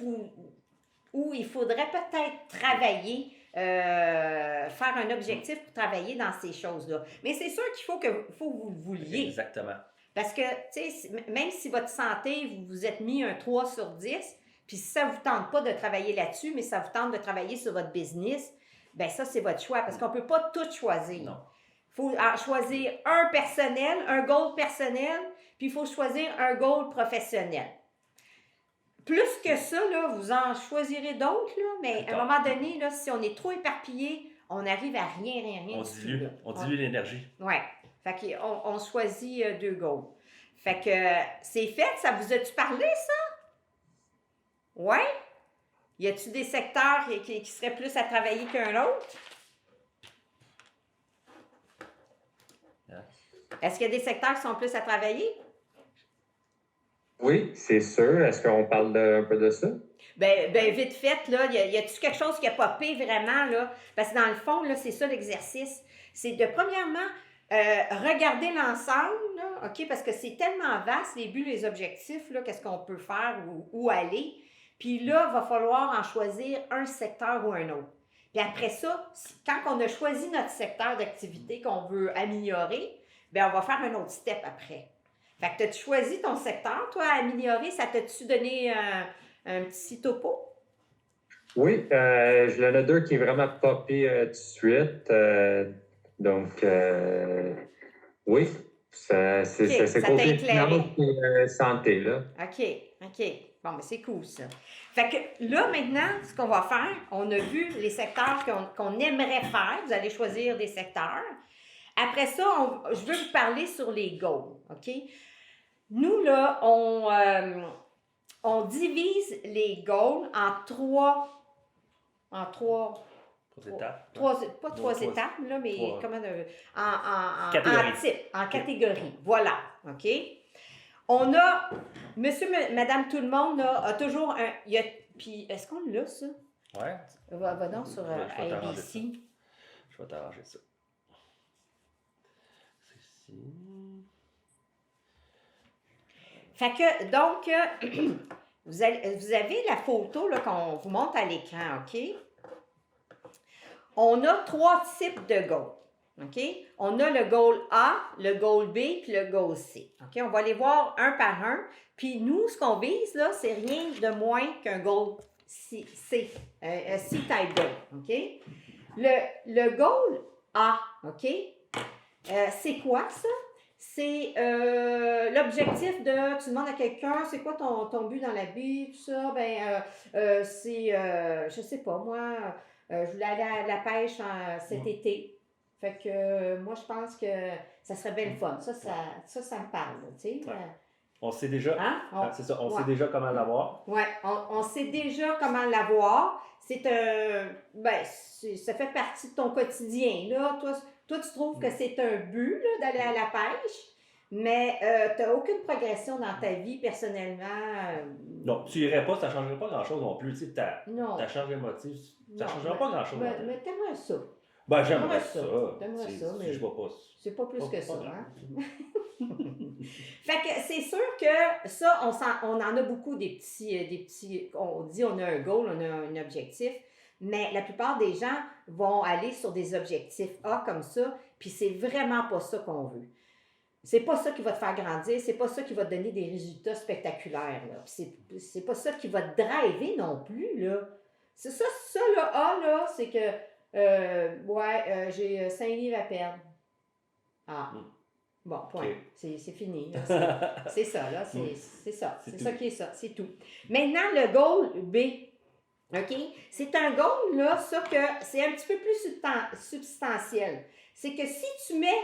il faudrait peut-être travailler, faire un objectif pour travailler dans ces choses-là. Mais c'est sûr qu'il faut que vous le vouliez. Exactement. Parce que, tu sais, même si votre santé, vous vous êtes mis un 3 sur 10, puis si ça ne vous tente pas de travailler là-dessus, mais ça vous tente de travailler sur votre business, bien ça, c'est votre choix, parce qu'on ne peut pas tout choisir. Non. Il faut choisir un personnel, un goal personnel, puis il faut choisir un goal professionnel. Plus que ça, là, vous en choisirez d'autres, là, mais à un moment donné, là, si on est trop éparpillé, on n'arrive à rien On dilue l'énergie. Oui. Fait qu'on choisit 2 goals. Fait que c'est fait, ça vous a-tu parlé, ça? Ouais? Y a-tu des secteurs qui seraient plus à travailler qu'un autre? Est-ce qu'il y a des secteurs qui sont plus à travailler? Oui, c'est sûr. Est-ce qu'on parle un peu de ça? Ben vite fait, là, y a-tu quelque chose qui a popé vraiment, là? Parce que dans le fond, là, c'est ça l'exercice. C'est de, premièrement, regarder l'ensemble, là, OK? Parce que c'est tellement vaste, les buts, les objectifs, là, qu'est-ce qu'on peut faire ou où aller. Puis là, il va falloir en choisir un secteur ou un autre. Puis après ça, quand on a choisi notre secteur d'activité qu'on veut améliorer, bien, on va faire un autre step après. Fait que t'as-tu choisi ton secteur, toi, à améliorer? Ça t'a-tu donné un petit topo? Oui, je l'en ai deux qui est vraiment popé tout de suite. Donc, oui, c'est ça côté t'a éclairé. finance et santé, là. OK. Bon, mais c'est cool, ça. Fait que là, maintenant, ce qu'on va faire, on a vu les secteurs qu'on aimerait faire. Vous allez choisir des secteurs. Après ça, je veux vous parler sur les goals, OK? Nous, là, on divise les goals en trois étapes. Pas trois étapes, là, mais comment Catégorie. en type, en catégorie. Voilà, OK? On a, monsieur, madame, tout le monde, là, a toujours un... Puis, est-ce qu'on l'a, ça? Ouais. Va donc sur Je vais t'arranger ça. ABC. Je vais t'arranger ça. C'est ici. Fait que, donc, vous avez la photo là, qu'on vous montre à l'écran, OK? On a trois types de goals, OK? On a le goal A, le goal B, puis le goal C, OK? On va les voir un par un. Puis nous, ce qu'on vise, là, c'est rien de moins qu'un goal C, un C-type goal, OK? Le goal A, OK? C'est quoi, ça? C'est l'objectif de, tu demandes à quelqu'un, c'est quoi ton but dans la vie, tout ça, c'est, je sais pas, moi, je voulais aller à la pêche cet été. Fait que moi, je pense que ça serait bien le fun. Ça me parle, tu sais. Ouais. On sait déjà, hein? c'est ça, on sait déjà comment l'avoir. Oui, on sait déjà comment l'avoir. C'est ça fait partie de ton quotidien, là. Toi, tu trouves que c'est un but, là, d'aller à la pêche, mais tu n'as aucune progression dans ta vie, personnellement. Non, tu irais pas, ça ne changerait pas grand-chose non plus. Tu sais, ta charge émotive, ça ne changera pas grand-chose. Mais t'aimerais ça. Ben, j'aimerais ça. T'aimerais ça, mais je vois pas. C'est pas plus que ça, grave. hein? Fait que c'est sûr que ça, on en a beaucoup des petits, on dit on a un goal, on a un objectif, mais la plupart des gens vont aller sur des objectifs A comme ça, puis c'est vraiment pas ça qu'on veut. C'est pas ça qui va te faire grandir, c'est pas ça qui va te donner des résultats spectaculaires, là. C'est pas ça qui va te driver non plus, là. C'est ça là, A, là, c'est que, j'ai 5 livres à perdre. Ah. Bon, point. Okay. C'est fini. C'est ça, là. C'est ça. C'est ça qui est ça. C'est tout. Maintenant, le goal B. OK? C'est un goal, là, ça que c'est un petit peu plus substantiel. C'est que si tu mets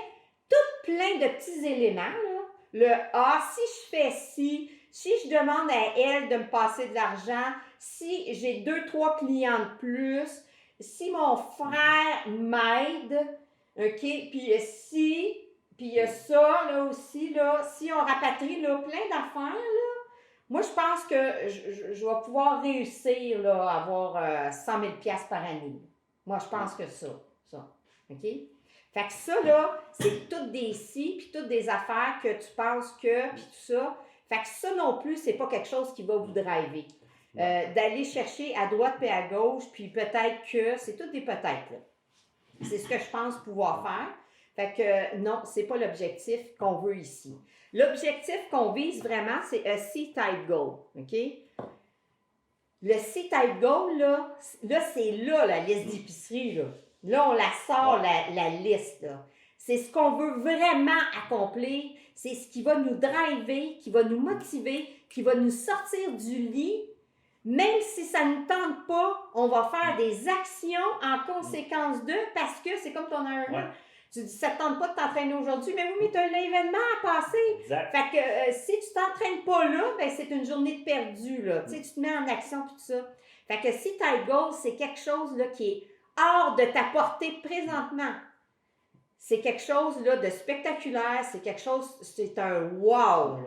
tout plein de petits éléments, là, le A, si je fais ci, si je demande à elle de me passer de l'argent, si j'ai 2-3 clients de plus, si mon frère m'aide, OK? Puis puis il y a ça, là aussi, là, si on rapatrie là, plein d'affaires, là, moi, je pense que je vais pouvoir réussir là, à avoir 100 000 $ par année. Moi, je pense que ça. OK? Fait que ça, là, c'est toutes des si, puis toutes des affaires que tu penses que, puis tout ça. Fait que ça non plus, c'est pas quelque chose qui va vous driver. D'aller chercher à droite et à gauche, puis peut-être que, c'est toutes des peut-être, là. C'est ce que je pense pouvoir faire. Fait que non, c'est pas l'objectif qu'on veut ici. L'objectif qu'on vise vraiment, c'est un C-type goal. OK? Le C-type goal, là c'est là la liste d'épicerie. Là, on la sort, la liste. Là. C'est ce qu'on veut vraiment accomplir. C'est ce qui va nous driver, qui va nous motiver, qui va nous sortir du lit. Même si ça ne tente pas, on va faire des actions en conséquence d'eux parce que c'est comme ton Ironman. Tu dis, ça ne tente pas de t'entraîner aujourd'hui, mais oui, mais tu as l'événement à passer. Exact. Fait que si tu ne t'entraînes pas là, ben, c'est une journée de perdu. Là. Tu sais, tu te mets en action et tout ça. Fait que si type goal, c'est quelque chose là, qui est hors de ta portée présentement. C'est quelque chose là, de spectaculaire, c'est quelque chose, c'est un wow.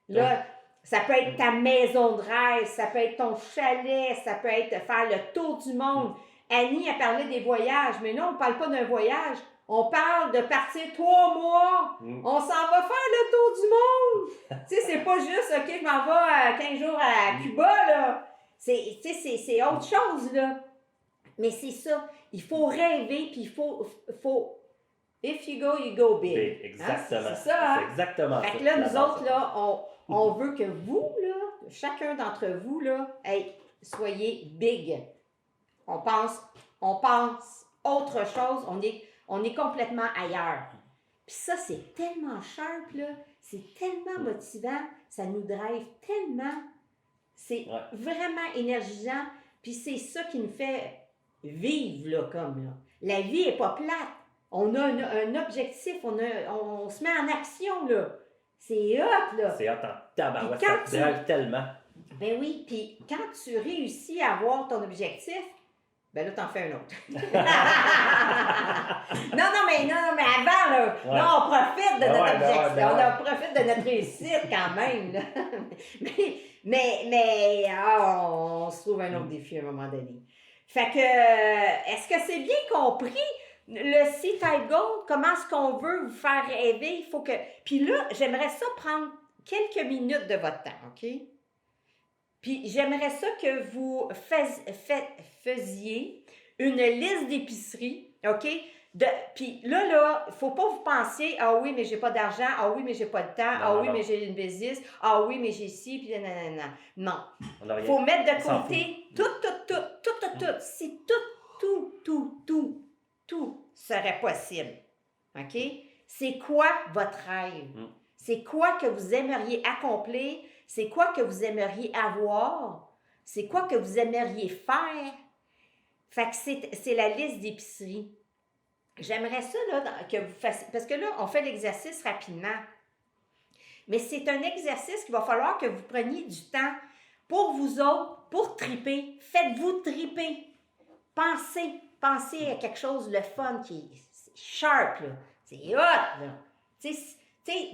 Là, ça peut être ta maison de rêve, ça peut être ton chalet, ça peut être faire le tour du monde. Annie a parlé des voyages, mais non, on ne parle pas d'un voyage. On parle de partir 3 mois. On s'en va faire le tour du monde. Tu sais, c'est pas juste, OK, je m'en vais 15 jours à Cuba, là. C'est autre chose, là. Mais c'est ça. Il faut rêver, puis il faut if you go big. Exactement. Hein? C'est ça, hein? C'est exactement ça. Fait que là, nous autres, là, on veut que vous, là, chacun d'entre vous, là, soyez big. On pense autre chose. On est complètement ailleurs. Puis ça, c'est tellement sharp, là. C'est tellement motivant. Ça nous drive tellement. C'est vraiment énergisant. Puis c'est ça qui nous fait vivre, là, comme, là. La vie n'est pas plate. On a un objectif. On se met en action, là. C'est hot, là. C'est hot en tabarouette. Puis quand Ça te drive tellement. Ben oui, puis quand tu réussis à avoir ton objectif, ben là, t'en fais un autre. non, mais avant, là, là, on profite de notre objectif. On profite de notre réussite quand même, là. mais on se trouve un autre défi à un moment donné. Fait que, est-ce que c'est bien compris? Le C-Type Goal, comment est-ce qu'on veut vous faire rêver? Il faut que... Puis là, j'aimerais ça prendre quelques minutes de votre temps, OK? Puis j'aimerais ça que vous faisiez une liste d'épiceries, OK? Puis là, il ne faut pas vous penser, ah oui, mais j'ai pas d'argent, ah oui, mais j'ai pas de temps, oui, mais j'ai une business, ah oui, mais j'ai ci, puis nanana. Non. Il faut mettre de côté tout. Si tout serait possible, OK? C'est quoi votre rêve? C'est quoi que vous aimeriez accomplir? C'est quoi que vous aimeriez avoir? C'est quoi que vous aimeriez faire? Fait que c'est la liste d'épicerie. J'aimerais ça, là, que vous fassiez... Parce que là, on fait l'exercice rapidement. Mais c'est un exercice qu'il va falloir que vous preniez du temps pour vous autres, pour triper. Faites-vous triper. Pensez à quelque chose de fun qui est sharp, là. C'est hot, là. Tu sais,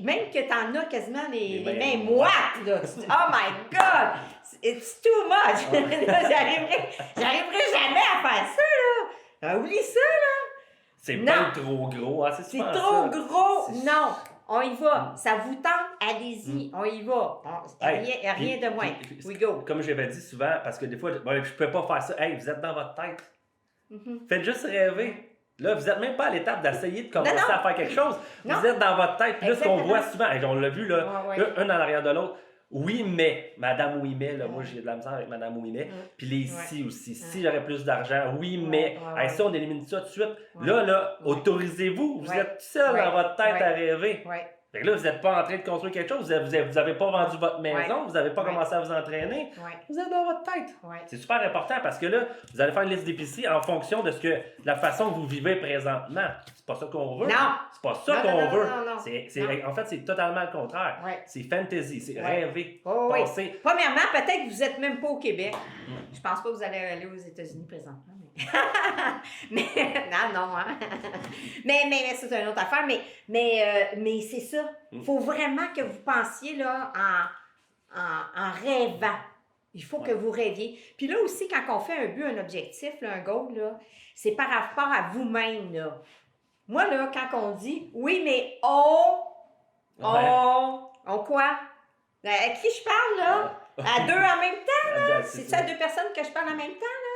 même que t'en as quasiment les mains moites, là. Oh my God! It's too much! J'arriverai jamais à faire ça, là! Oublie ça, là! C'est bien trop gros. Hein? C'est trop gros! Non! On y va. Ça vous tente? Allez-y. On y va. Rien de moins. We go. Comme j'avais dit souvent, parce que des fois, je ne peux pas faire ça. Hey, vous êtes dans votre tête. Faites juste rêver. Là, vous n'êtes même pas à l'étape d'essayer de commencer à faire quelque chose. Non. Vous êtes dans votre tête. Puis là, ce qu'on voit souvent, et on l'a vu, là, un en arrière de l'autre. Oui, mais, Madame Oui, mais, là, moi j'ai de la misère avec Madame Oui, mais. Puis les si aussi. Si j'aurais plus d'argent, oui, mais. Ça, on élimine ça tout de suite. Là, autorisez-vous. Vous êtes tout seul dans votre tête à rêver. Fait que là, vous n'êtes pas en train de construire quelque chose, vous n'avez pas vendu votre maison, vous n'avez pas commencé à vous entraîner, vous êtes dans votre tête. C'est super important parce que là, vous allez faire une liste d'épicerie en fonction de la façon que vous vivez présentement. C'est pas ça qu'on veut. Non! C'est pas ça qu'on veut. Non. En fait, c'est totalement le contraire. C'est fantasy, c'est rêver, penser. Premièrement, peut-être que vous n'êtes même pas au Québec. Je pense pas que vous allez aller aux États-Unis présentement. Mais non, hein? mais c'est une autre affaire. Mais c'est ça. Il faut vraiment que vous pensiez là, en rêvant. Il faut que vous rêviez. Puis là aussi, quand on fait un but, un objectif, là, un goal, là, c'est par rapport à vous-même. Là. Moi, là, quand on dit « Oui, mais on quoi? » À qui je parle, là? À deux en même temps, là? C'est ça, à deux personnes que je parle en même temps, là?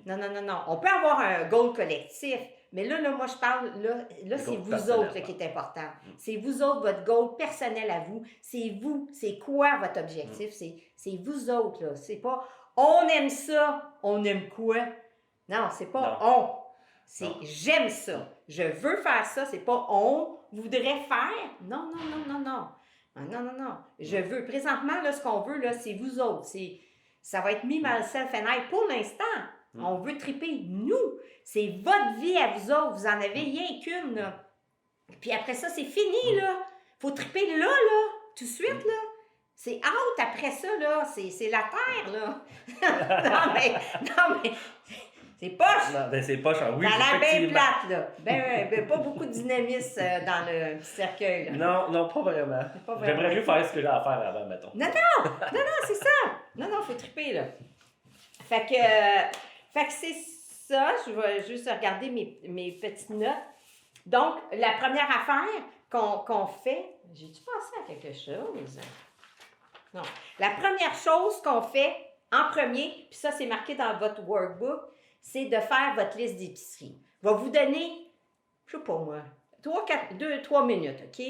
Non. On peut avoir un goal collectif, mais là moi, je parle, là c'est vous autres là, qui est important. C'est vous autres, votre goal personnel à vous. C'est vous. C'est quoi votre objectif? C'est vous autres, là. C'est pas « on aime ça, on aime quoi? » Non, c'est pas « on ». C'est « j'aime ça, je veux faire ça ». C'est pas « on voudrait faire ». Non. Non. Je veux. Présentement, là, ce qu'on veut, là, c'est vous autres. Ça va être me, myself and I pour l'instant. On veut triper nous. C'est votre vie à vous autres. Vous en avez rien qu'une, là. Puis après ça, c'est fini, là. Faut triper là, tout de suite, là. C'est out après ça, là. C'est la terre, là. non, mais c'est poche. Non, ben c'est poche, oui. Ça a l'air bien plate, là. Ben, pas beaucoup de dynamisme dans le petit cercueil, là. Non, pas vraiment. J'aimerais mieux faire ce que j'ai à faire avant, mettons. Non, c'est ça. Non, faut triper, là. Fait que c'est ça. Je vais juste regarder mes petites notes. Donc, la première affaire qu'on fait... J'ai-tu pensé à quelque chose? Non. La première chose qu'on fait en premier, puis ça, c'est marqué dans votre workbook, c'est de faire votre liste d'épicerie. Va vous donner, je sais pas moi, 2-3 minutes, OK?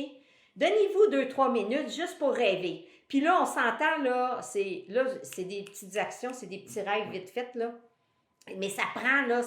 Donnez-vous 2-3 minutes juste pour rêver. Puis là, on s'entend, là, c'est des petites actions, c'est des petits rêves vite faits, là. Mais ça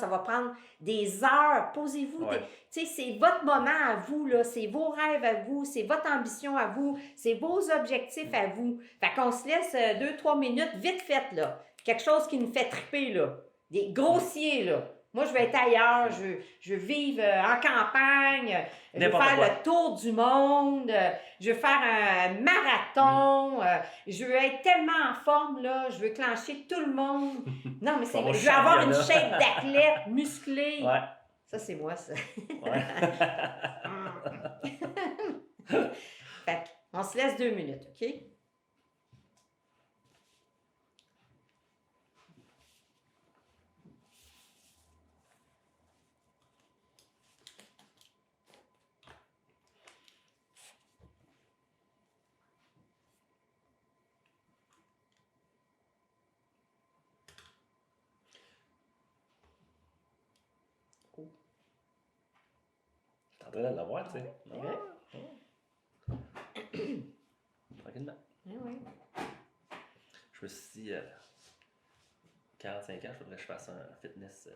va prendre des heures. Posez-vous. Ouais. Tu sais, c'est votre moment à vous, là. C'est vos rêves à vous. C'est votre ambition à vous. C'est vos objectifs à vous. Fait qu'on se laisse 2-3 minutes vite faites, là. Quelque chose qui nous fait triper, là. Des grossiers, là. Moi, je veux être ailleurs. Je veux vivre en campagne. Je veux faire le tour du monde. Je veux faire un marathon. Je veux être tellement en forme, là. Je veux clencher tout le monde. Non, mais c'est je veux avoir une shape d'athlète musclée. Ouais. Ça, c'est moi, ça. Ouais. Fait on se laisse 2 minutes, OK? T'es en train de l'avoir, tu sais. Ouais. Tranquillement. Oui. Je me suis dit, 45 ans, il faudrait que je fasse un fitness.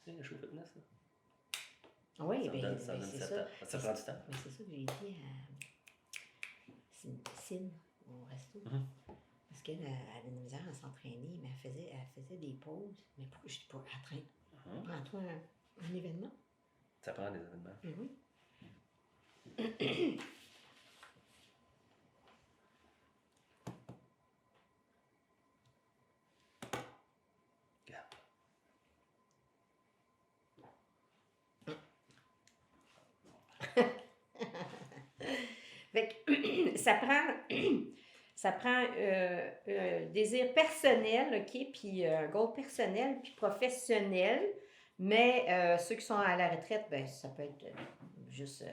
Tu sais, le show fitness, là? Oui, bien, ça donne c'est 7 ça. ans. Ça prend du temps. Mais c'est ça que j'ai dit à Cine au resto. Parce qu'elle avait de la misère à s'entraîner, mais elle faisait des pauses. Mais pourquoi je suis pas en train? Prends-toi un événement. Ça prend des événements. Mais oui. Fait que, ça prend un désir personnel, OK, puis un goal personnel, puis professionnel. Mais ceux qui sont à la retraite, ben ça peut être juste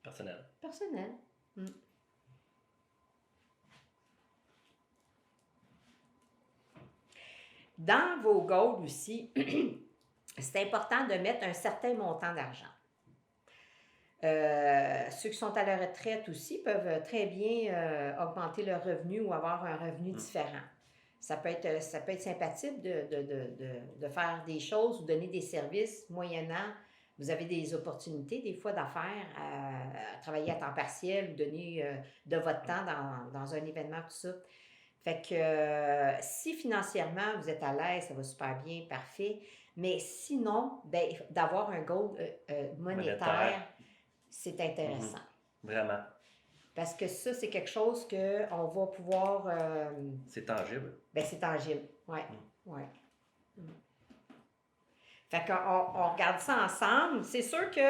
personnel. Personnel. Dans vos goals aussi, c'est important de mettre un certain montant d'argent. Ceux qui sont à la retraite aussi peuvent très bien augmenter leur revenu ou avoir un revenu différent. Ça peut être sympathique de faire des choses ou donner des services moyennant. Vous avez des opportunités des fois d'affaires à travailler à temps partiel ou donner de votre temps dans un événement, tout ça. Fait que si financièrement vous êtes à l'aise, ça va super bien, parfait. Mais sinon, ben, d'avoir un goal monétaire, c'est intéressant. Vraiment. Parce que ça, c'est quelque chose qu'on va pouvoir... c'est tangible. Ben, c'est tangible, oui. Ouais. Fait qu'on regarde ça ensemble. C'est sûr que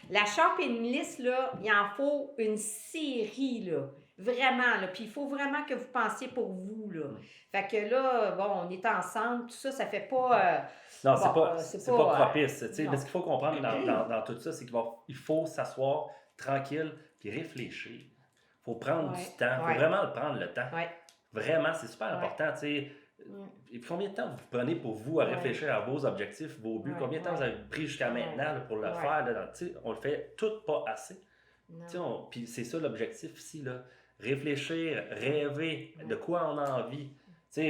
la shopping list, là, il en faut une série, là. Vraiment, là. Puis il faut vraiment que vous pensiez pour vous, là. Fait que là, bon, on est ensemble, tout ça, ça fait pas... non, bon, c'est pas propice. Mais ce qu'il faut comprendre dans tout ça, c'est qu'il faut s'asseoir tranquille puis réfléchir. Il faut prendre du temps. Il faut vraiment prendre le temps. Vraiment, c'est super important, tu sais. Combien de temps vous prenez pour vous à réfléchir à vos objectifs, vos buts? Combien de temps vous avez pris jusqu'à maintenant là, pour le faire? Là, on le fait tout pas assez. Puis c'est ça l'objectif ici. Là. Réfléchir, rêver de quoi on a envie.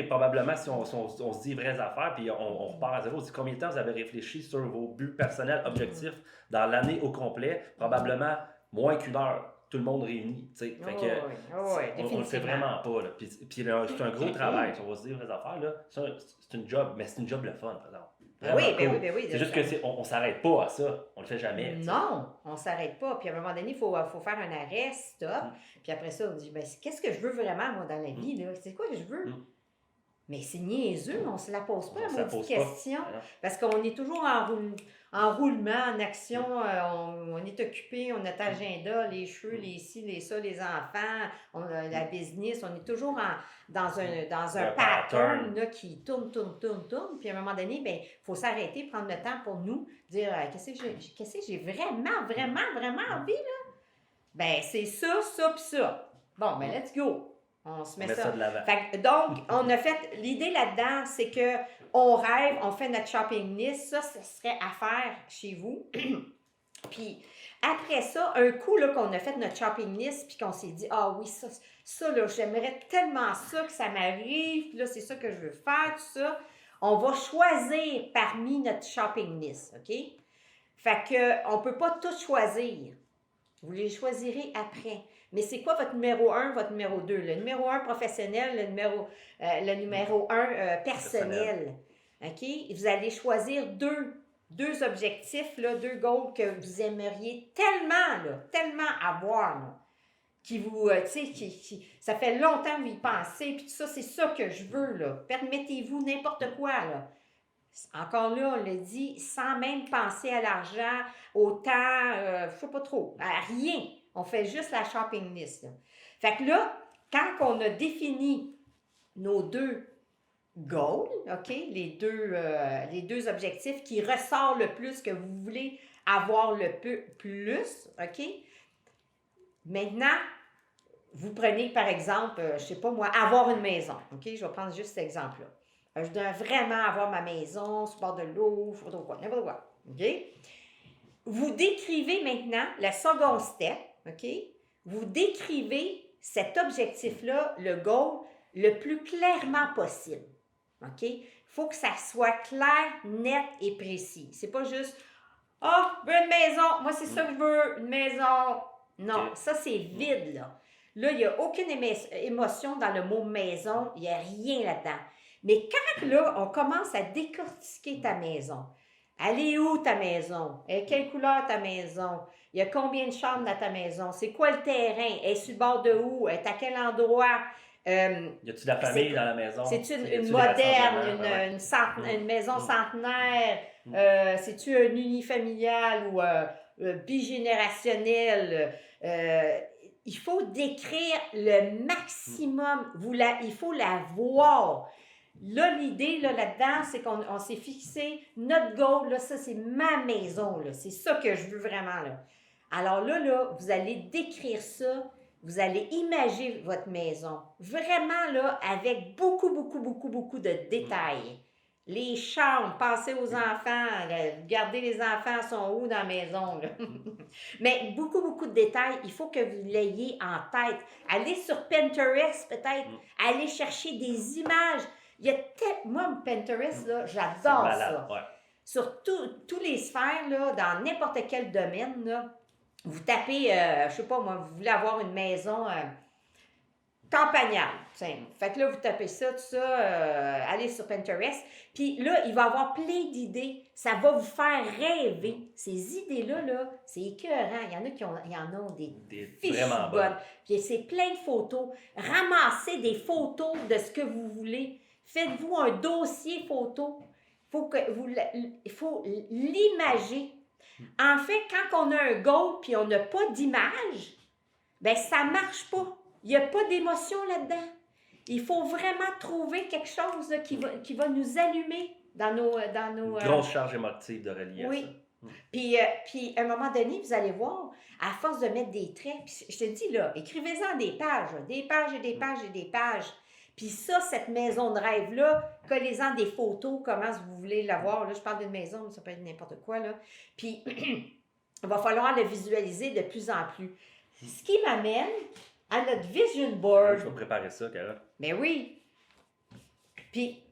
Probablement, si on se dit vraies affaires, puis on repart à zéro, on se dit combien de temps vous avez réfléchi sur vos buts personnels, objectifs dans l'année au complet? Probablement moins qu'1 heure. Tout le monde réuni, tu sais. Fait que on le fait vraiment pas, là. Puis c'est un gros travail, on va se dire les affaires, là. C'est une job, mais c'est une job le fun, par exemple. Oui. C'est juste qu'on s'arrête pas à ça. On le fait jamais. Non, on s'arrête pas. Puis à un moment donné, il faut faire un arrêt, stop. Puis après ça, on dit, ben, qu'est-ce que je veux vraiment, moi, dans la vie, là? C'est quoi que je veux? Mais c'est niaiseux, on ne se la pose pas, la maudite question. Parce qu'on est toujours en roulement, en action, on est occupé, on a notre agenda, les cheveux, les ci, les ça, les enfants, la business, on est toujours dans un pattern là, qui tourne. Puis à un moment donné, il faut s'arrêter, prendre le temps pour nous, dire qu'est-ce que j'ai vraiment envie, là? Ben, c'est ça, puis ça. Bon, let's go. On se met ça. De l'avant. Donc, on a fait... L'idée là-dedans, c'est que on rêve, on fait notre shopping list, ça, ce serait à faire chez vous. Puis après ça, un coup là, qu'on a fait notre shopping list, puis qu'on s'est dit, ah oui, ça là, j'aimerais tellement ça que ça m'arrive, puis là, c'est ça que je veux faire, tout ça. On va choisir parmi notre shopping list, OK? Fait qu'on ne peut pas tout choisir. Vous les choisirez après. Mais c'est quoi votre numéro 1, votre numéro 2? Le numéro 1 professionnel, le numéro 1 personnel. OK? Et vous allez choisir deux objectifs, là, 2 goals que vous aimeriez tellement avoir, là, qui vous, tu sais, ça fait longtemps que vous y pensez, puis tout ça, c'est ça que je veux, là. Permettez-vous n'importe quoi, là. Encore là, on le dit, sans même penser à l'argent, au temps, je sais pas trop, à rien. On fait juste la shopping list, là. Fait que là, quand on a défini nos 2 goals, OK, les deux objectifs qui ressortent le plus, que vous voulez avoir le plus, OK? Maintenant, vous prenez, par exemple, je sais pas moi, avoir une maison, OK? Je vais prendre juste cet exemple-là. Je dois vraiment avoir ma maison sur le bord de l'eau, n'importe quoi, OK? Vous décrivez maintenant le second step, OK? Vous décrivez cet objectif-là, le goal, le plus clairement possible, OK? Il faut que ça soit clair, net et précis. C'est pas juste « Ah, je veux une maison, moi c'est ça que je veux, une maison. » Non, ça c'est vide, là. Là, il n'y a aucune émotion dans le mot maison, il n'y a rien là-dedans. Mais quand, là, on commence à décortiquer ta maison, elle est où ta maison? Quelle couleur ta maison? Il y a combien de chambres dans ta maison? C'est quoi le terrain? Elle est sur le bord de où? Elle est à quel endroit? Y a-tu de la famille dans la maison? C'est-tu une moderne, une maison centenaire? C'est-tu un unifamilial ou bigénérationnel? Il faut décrire le maximum. Il faut la voir. Là, l'idée là-dedans, c'est qu'on s'est fixé notre goal, là, ça, c'est ma maison, là. C'est ça que je veux vraiment, là. Alors là, vous allez décrire ça, vous allez imaginer votre maison. Vraiment, là, avec beaucoup de détails. Les chambres, pensez aux enfants, regardez les enfants sont où dans la maison, là. Mais beaucoup de détails, il faut que vous l'ayez en tête. Allez sur Pinterest, peut-être, allez chercher des images. Il y a moi, Pinterest, là, j'adore ça. Ouais. Sur tous les sphères, là, dans n'importe quel domaine, là, vous tapez, je sais pas moi, vous voulez avoir une maison campagnale. Fait que là, vous tapez ça, tout ça, allez sur Pinterest. Puis là, il va y avoir plein d'idées. Ça va vous faire rêver. Ces idées-là, là, c'est écœurant. Il y en a qui en ont des fiches bonnes. Puis c'est plein de photos. Ramassez des photos de ce que vous voulez. Faites-vous un dossier photo. Il faut l'imager. En fait, quand on a un goal puis on n'a pas d'image, ben ça ne marche pas. Il n'y a pas d'émotion là-dedans. Il faut vraiment trouver quelque chose là, qui va nous allumer dans nos grosse charge émotive de relier oui. à ça. Puis, à un moment donné, vous allez voir, à force de mettre des traits, puis je te dis, là, écrivez-en des pages et des pages. Puis ça, cette maison de rêve-là, collez-en des photos, comment vous voulez l'avoir. Là, je parle d'une maison, mais ça peut être n'importe quoi, là. Puis, il va falloir le visualiser de plus en plus. Ce qui m'amène à notre vision board. Je vais préparer ça, Cara. Mais oui. Puis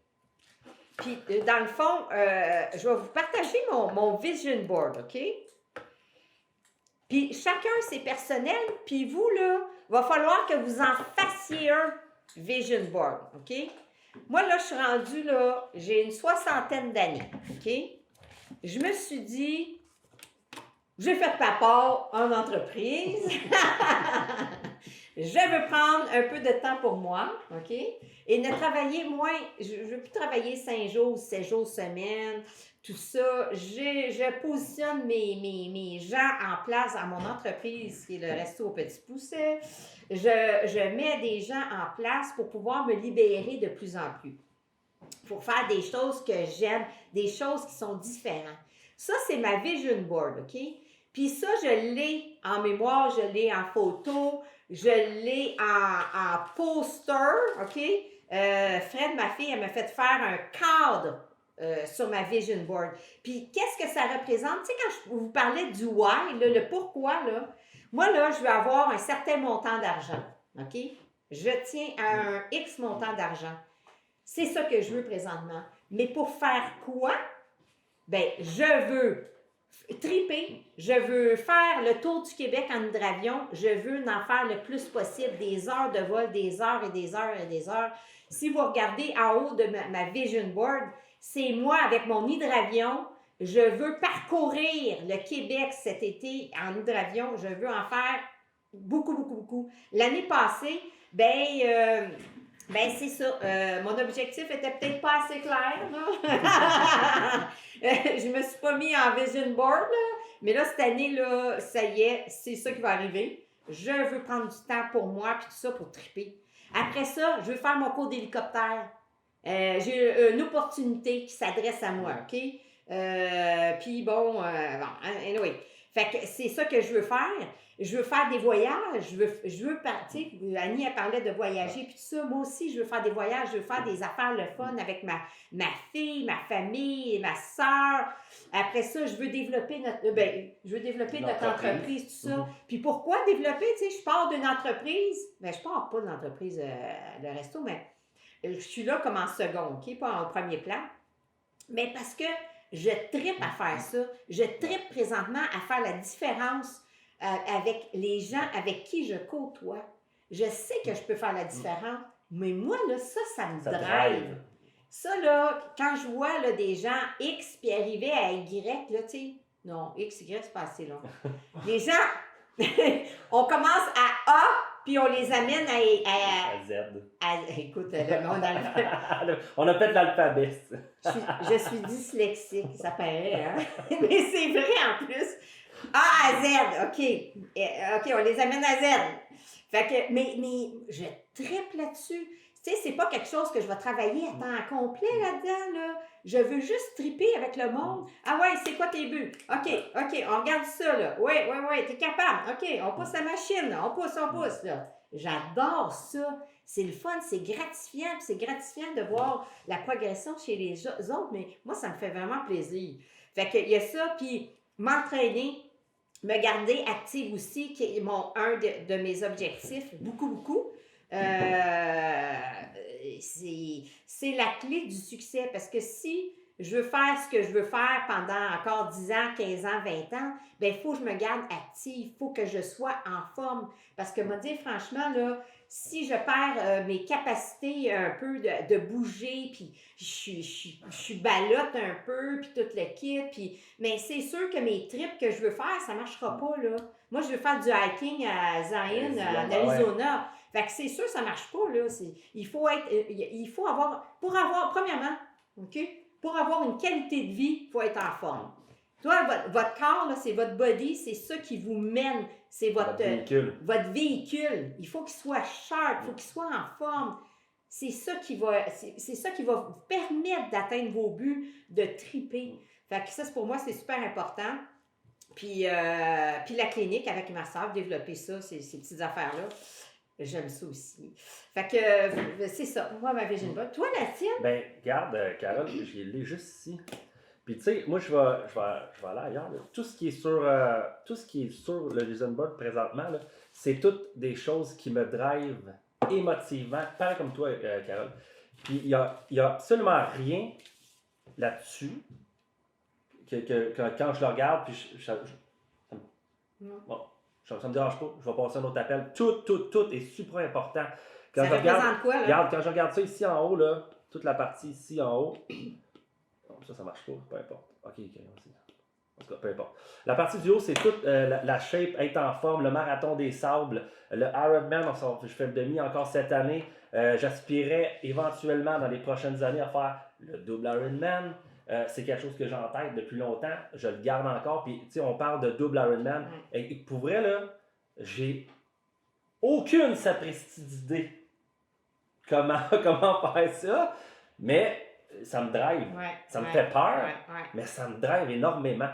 dans le fond, je vais vous partager mon vision board, OK? Puis chacun, c'est personnel. Puis vous, là, il va falloir que vous en fassiez un vision board, OK? Moi, là, je suis rendue, là, j'ai une 60aine d'années, OK? Je me suis dit, j'ai fait ma part en entreprise. Je veux prendre un peu de temps pour moi, OK? Et ne travailler moins. Je ne veux plus travailler 5 jours, 7 jours semaine, tout ça. Je positionne mes gens en place à mon entreprise, qui est le Resto au Petit Pousset. Je mets des gens en place pour pouvoir me libérer de plus en plus. Pour faire des choses que j'aime, des choses qui sont différentes. Ça, c'est ma vision board, OK? Puis ça, je l'ai en mémoire, je l'ai en photo, je l'ai en poster, OK? Fred, ma fille, elle m'a fait faire un cadre sur ma vision board. Puis, qu'est-ce que ça représente? Tu sais, quand je vous parlais du why, là, le pourquoi, là, moi, là, je veux avoir un certain montant d'argent. OK? Je tiens à un X montant d'argent. C'est ça que je veux présentement. Mais pour faire quoi? Ben, je veux triper, je veux faire le tour du Québec en hydravion, je veux en faire le plus possible, des heures de vol, des heures et des heures et des heures. Si vous regardez en haut de ma vision board, c'est moi avec mon hydravion, je veux parcourir le Québec cet été en hydravion, je veux en faire beaucoup, beaucoup, beaucoup. L'année passée, ben c'est ça. Mon objectif était peut-être pas assez clair, là. Je me suis pas mis en vision board, là. Mais là, cette année, là, ça y est, c'est ça qui va arriver. Je veux prendre du temps pour moi, puis tout ça, pour triper. Après ça, je veux faire mon cours d'hélicoptère. J'ai une opportunité qui s'adresse à moi, OK? Puis bon, anyway. Fait que c'est ça que je veux faire. Je veux faire des voyages, je veux partir. Annie, elle parlait de voyager, puis tout ça. Moi aussi, je veux faire des voyages, je veux faire des affaires le fun avec ma fille, ma famille, ma soeur. Après ça, je veux développer notre entreprise, tout ça. Puis pourquoi développer? Tu sais, je pars d'une entreprise, je pars pas d'une entreprise, de resto, mais je suis là comme en second, OK? Pas en premier plan. Mais parce que je tripe à faire ça. Je tripe présentement à faire la différence avec les gens avec qui je côtoie. Je sais que je peux faire la différence, mais moi, là, ça me drive. Ça, là, quand je vois là, des gens X puis arriver à Y, là, tu sais, non, X, Y, c'est pas assez long. Les gens, on commence à A, puis on les amène à Z. Écoute, le monde on a fait l'alphabet. Je suis dyslexique, ça paraît, hein? Mais c'est vrai en plus. A à Z, OK, on les amène à Z. Fait que, mais je tripe là-dessus. Tu sais, c'est pas quelque chose que je vais travailler à temps complet là-dedans, là. Je veux juste triper avec le monde. Ah ouais, c'est quoi tes buts? OK, on regarde ça, là. Oui, t'es capable. OK, on pousse la machine, là. On pousse, là. J'adore ça. C'est le fun, c'est gratifiant. Puis c'est gratifiant de voir la progression chez les autres, mais moi, ça me fait vraiment plaisir. Fait qu'il y a ça, puis m'entraîner, me garder active aussi, qui est un de mes objectifs, beaucoup. C'est la clé du succès, parce que si je veux faire ce que je veux faire pendant encore 10 ans, 15 ans, 20 ans, il faut que je me garde active, il faut que je sois en forme, parce que, me dire franchement, là, si je perds mes capacités un peu de bouger, puis je suis ballotte un peu, puis tout le kit, mais c'est sûr que mes trips que je veux faire, ça marchera pas, là. Moi, je veux faire du hiking à Zion, en Arizona. Fait que c'est sûr que ça marche pas, là. Il faut avoir, premièrement, OK? Pour avoir une qualité de vie, il faut être en forme. Toi, votre corps, là, c'est votre body, c'est ça qui vous mène. C'est votre véhicule. Il faut qu'il soit sharp, il faut qu'il soit en forme. C'est ça qui va vous permettre d'atteindre vos buts, de triper. Fait que ça, pour moi, c'est super important. Puis la clinique avec ma soeur, développer ça, ces petites affaires-là. J'aime ça aussi. Fait que c'est ça. Moi, ma vision board. Toi, la tienne? Ben, regarde, Carole, je l'ai juste ici. Puis, tu sais, moi, je vais aller ailleurs. Là. Tout ce qui est sur le vision board présentement, là, c'est toutes des choses qui me drivent émotivement, pareil comme toi, Carole. Puis, il y a absolument rien là-dessus que quand je le regarde, puis ça me dérange pas, je vais passer un autre appel. Tout est super important. Ça représente quoi, là? Regarde, quand je regarde ça ici en haut, là, toute la partie ici en haut, ça marche pas, peu importe. Ok, en tout cas, peu importe. La partie du haut, c'est toute la shape, être en forme, le marathon des sables, le Ironman, je fais le demi encore cette année. J'aspirais éventuellement dans les prochaines années à faire le double Ironman. C'est quelque chose que j'ai en tête depuis longtemps. Je le garde encore. Puis, tu sais, on parle de double Ironman. Et pour vrai, là, j'ai aucune sapristi d'idée comment faire ça. Mais ça me drive. Ça me fait peur, mais ça me drive énormément.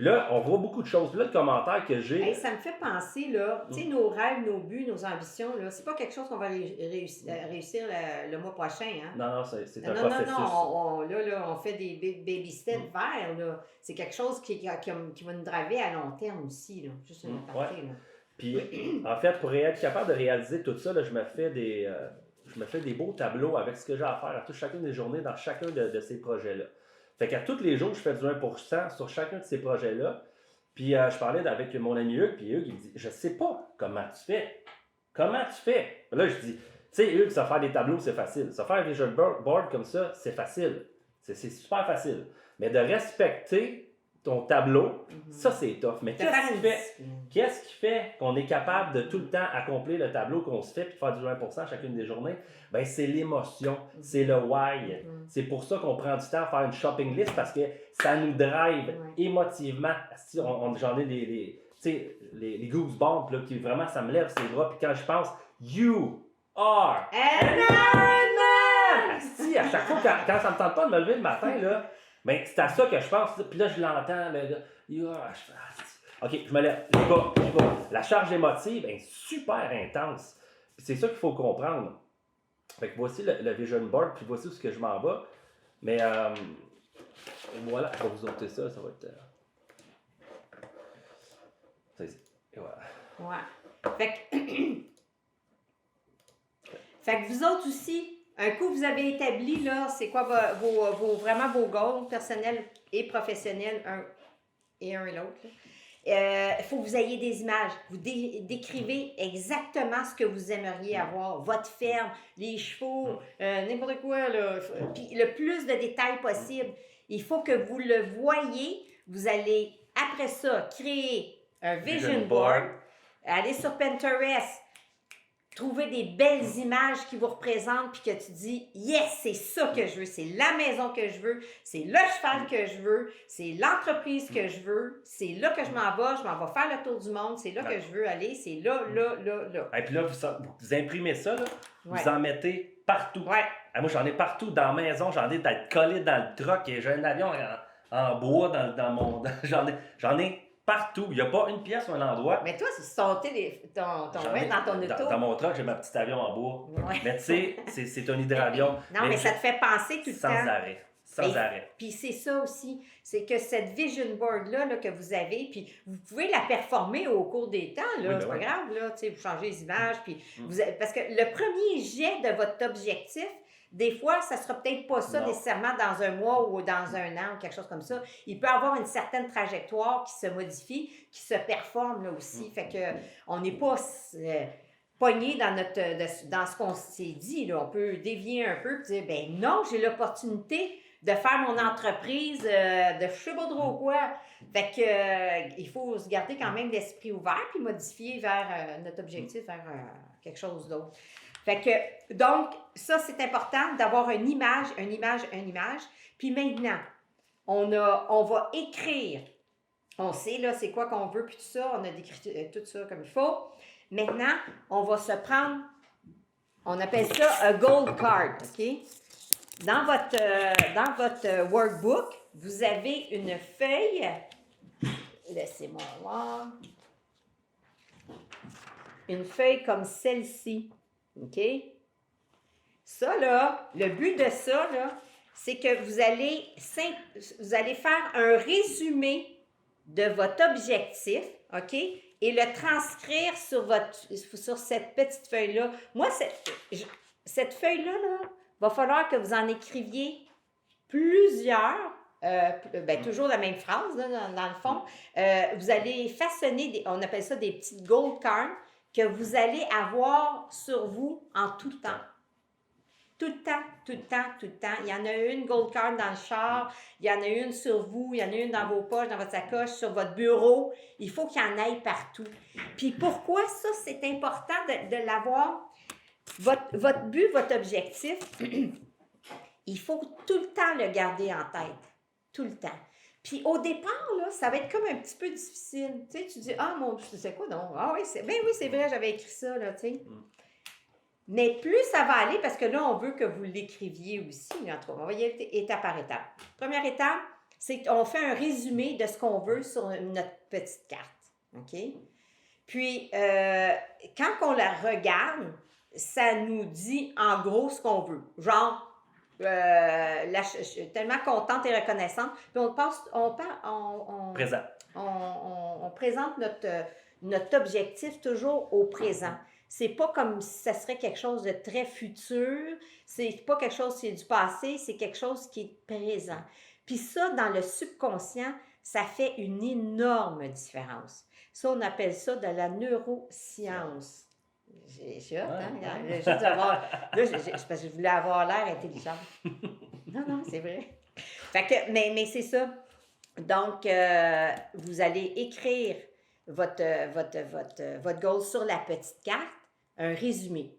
Puis là, on voit beaucoup de choses. Puis là, le commentaire que j'ai... Hey, ça me fait penser, là, tu sais, nos rêves, nos buts, nos ambitions, là, c'est pas quelque chose qu'on va réussir le mois prochain, hein? Non, c'est un Non, processus. on fait des baby steps vers, là. C'est quelque chose qui va nous driver à long terme aussi, là. Juste un aparté, là. Puis, en fait, pour être capable de réaliser tout ça, là, je me fais des beaux tableaux avec ce que j'ai à faire à chacune des journées dans chacun de ces projets-là. Fait qu'à tous les jours, je fais du 1% sur chacun de ces projets-là. Puis, je parlais avec mon ami Hugues, puis Hugues, il me dit « Je sais pas comment tu fais. Comment tu fais? » Là, je dis « Tu sais, Hugues, ça faire des tableaux, c'est facile. Ça faire un vision board comme ça, c'est facile. C'est super facile. Mais de respecter ton tableau, ça, c'est tough. Mais qu'est-ce qui fait qu'on est capable de tout le temps accomplir le tableau qu'on se fait puis de faire du 1% chacune des journées? Ben, c'est l'émotion, c'est le why. C'est pour ça qu'on prend du temps à faire une shopping list parce que ça nous drive émotivement. Si j'en ai les goosebumps, là, qui vraiment, ça me lève ses bras. Puis quand je pense, you are si, à chaque fois, quand ça me tente pas de me lever le matin, là, ben, c'est à ça que je pense. Puis là, je l'entends. OK, je me lève. Je vais. La charge émotive est super intense. Puis c'est ça qu'il faut comprendre. Fait que voici le vision board, puis voici où ce que je m'en vais. Mais voilà, je vais vous ôter ça. Ça va être... Et voilà. Ouais. Fait que vous autres aussi, un coup vous avez établi, là, c'est quoi vraiment vos goals personnels et professionnels, un et l'autre. Il faut que vous ayez des images. Vous décrivez exactement ce que vous aimeriez avoir. Votre ferme, les chevaux, n'importe quoi. Là. Puis le plus de détails possible. Il faut que vous le voyez. Vous allez, après ça, créer un vision board. Aller sur Pinterest. Trouver des belles images qui vous représentent puis que tu dis « Yes, c'est ça que je veux, c'est la maison que je veux, c'est le cheval que je veux, c'est l'entreprise que je veux, c'est là que je m'en vais faire le tour du monde, c'est là que je veux aller, c'est là. » Et puis là, vous imprimez ça, là, vous en mettez partout. Ouais. Moi, j'en ai partout dans la maison, j'en ai d'être collé dans le truck et j'ai un avion en bois dans mon... J'en ai partout. Il n'y a pas une pièce ou un endroit. Mais toi, c'est ton dans ton auto. Dans mon truck, j'ai ma petite avion en bois. Ouais. Mais tu sais, c'est un hydravion. Non, mais ça te fait penser tout le temps. Sans arrêt. Puis c'est ça aussi, c'est que cette vision board-là là, que vous avez, puis vous pouvez la performer au cours des temps, là, c'est pas grave, là, vous changez les images, puis parce que le premier jet de votre objectif, des fois, ça ne sera peut-être pas ça nécessairement dans un mois ou dans un an ou quelque chose comme ça. Il peut y avoir une certaine trajectoire qui se modifie, qui se performe là aussi. Fait que on n'est pas pogné dans ce qu'on s'est dit. Là. On peut dévier un peu et dire, ben non, j'ai l'opportunité de faire mon entreprise de je sais pas trop quoi. Fait que il faut se garder quand même l'esprit ouvert puis modifier vers notre objectif, vers quelque chose d'autre. Fait que, donc, ça, c'est important d'avoir une image. Puis maintenant, on va écrire. On sait, là, c'est quoi qu'on veut, puis tout ça. On a décrit tout ça comme il faut. Maintenant, on va se prendre, on appelle ça un goal card, OK? Dans votre workbook, vous avez une feuille. Laissez-moi voir. Une feuille comme celle-ci. OK? Ça, là, le but de ça, là, c'est que vous allez faire un résumé de votre objectif, OK? Et le transcrire sur cette petite feuille-là. Moi, cette feuille-là, là, va falloir que vous en écriviez plusieurs, toujours la même phrase, là, dans le fond. Vous allez façonner, on appelle ça des petites gold cards, que vous allez avoir sur vous en tout temps. Tout le temps. Il y en a une gold card dans le char, il y en a une sur vous, il y en a une dans vos poches, dans votre sacoche, sur votre bureau. Il faut qu'il y en ait partout. Puis pourquoi ça, c'est important de l'avoir? Votre but, votre objectif, il faut tout le temps le garder en tête. Tout le temps. Puis au départ, là, ça va être comme un petit peu difficile. Tu sais, tu dis, ah mon Dieu, c'est quoi donc? Ah oui, c'est vrai, j'avais écrit ça, là, tu sais. Mais plus ça va aller, parce que là, on veut que vous l'écriviez aussi, là, on va y aller étape par étape. Première étape, On fait un résumé de ce qu'on veut sur notre petite carte. OK? Puis, quand on la regarde, ça nous dit en gros ce qu'on veut. Genre, je suis tellement contente et reconnaissante. Puis on présente notre objectif toujours au présent. C'est pas comme si ça serait quelque chose de très futur. C'est pas quelque chose qui est du passé, c'est quelque chose qui est présent. Puis ça, dans le subconscient, ça fait une énorme différence. Ça, on appelle ça de la neuroscience. J'ai hâte, hein? Juste d'avoir... Là, c'est parce que je voulais avoir l'air intelligente. Non, c'est vrai. Fait que, mais c'est ça. Donc, vous allez écrire votre goal sur la petite carte, un résumé.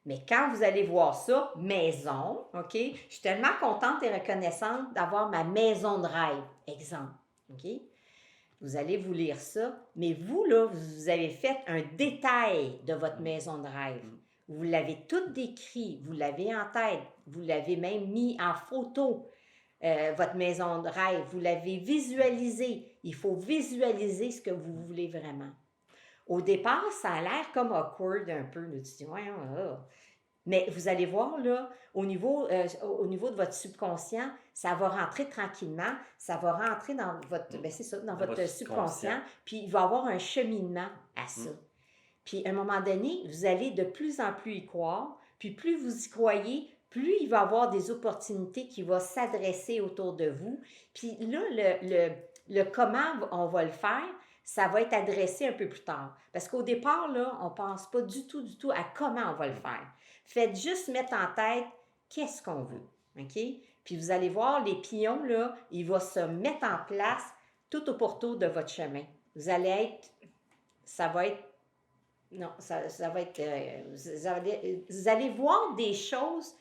Mais quand vous allez voir ça, maison, OK? Je suis tellement contente et reconnaissante d'avoir ma maison de rêve, exemple, OK? Vous allez vous lire ça, mais vous, là, vous avez fait un détail de votre maison de rêve. Vous l'avez tout décrit, vous l'avez en tête, vous l'avez même mis en photo, votre maison de rêve, vous l'avez visualisé. Il faut visualiser ce que vous voulez vraiment. Au départ, ça a l'air comme awkward un peu, là, tu dis, ouais, mais vous allez voir, là, au niveau de votre subconscient, ça va rentrer tranquillement, ça va rentrer dans votre, dans votre subconscient, puis il va y avoir un cheminement à ça. Puis, à un moment donné, vous allez de plus en plus y croire, puis plus vous y croyez, plus il va y avoir des opportunités qui vont s'adresser autour de vous. Puis là, le comment on va le faire, ça va être adressé un peu plus tard. Parce qu'au départ, là, on ne pense pas du tout à comment on va le faire. Faites juste mettre en tête qu'est-ce qu'on veut. OK? Puis vous allez voir, les pions, là, ils vont se mettre en place tout au pourtour de votre chemin. Vous allez être... Ça va être... Non, ça va être... vous allez voir des choses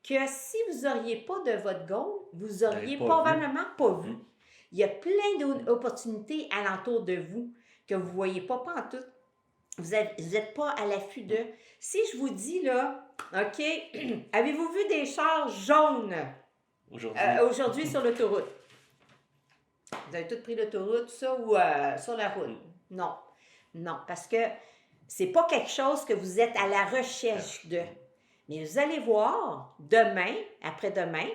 que si vous n'auriez pas de votre goal, vous n'auriez probablement pas vu. Il y a plein d'opportunités alentour de vous que vous ne voyez pas en tout. Vous n'êtes pas à l'affût de... Si je vous dis, là, OK, avez-vous vu des chars jaunes aujourd'hui sur l'autoroute? Vous avez tous pris l'autoroute, ça, ou sur la route? Non. Non, parce que c'est pas quelque chose que vous êtes à la recherche de. Mais vous allez voir, demain, après-demain,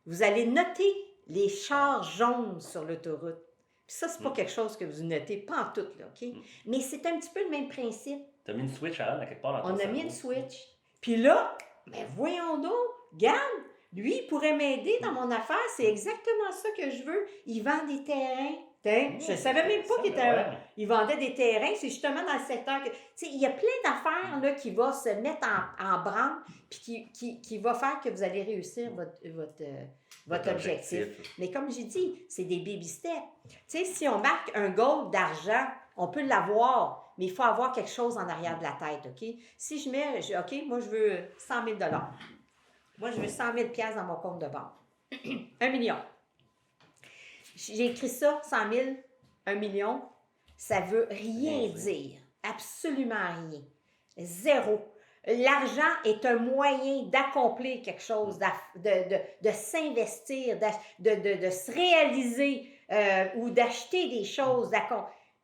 vous allez noter les chars jaunes sur l'autoroute. Puis ça, c'est pas quelque chose que vous notez, pas en tout, là, OK? Mais c'est un petit peu le même principe. Tu as mis une switch à quelque part dans ton On a cerveau. mis une switch. Puis là, ben voyons donc, regarde, lui, il pourrait m'aider dans mon affaire, c'est exactement ça que je veux. Il vend des terrains. Je ne savais même pas qu'il vendait des terrains, c'est justement dans le secteur que... Tu sais, il y a plein d'affaires là, qui vont se mettre en branle puis qui va faire que vous allez réussir votre objectif. Mais comme j'ai dit, c'est des baby steps. Tu sais, si on marque un goal d'argent, on peut l'avoir, mais il faut avoir quelque chose en arrière de la tête, OK? Si je mets, OK, moi, je veux 100 000 $. Moi, je veux 100 000 $ dans mon compte de banque. 1 million. J'ai écrit ça, 100 000, 1 million, ça veut rien dire. Absolument rien. Zéro. L'argent est un moyen d'accomplir quelque chose, de s'investir, de se réaliser ou d'acheter des choses.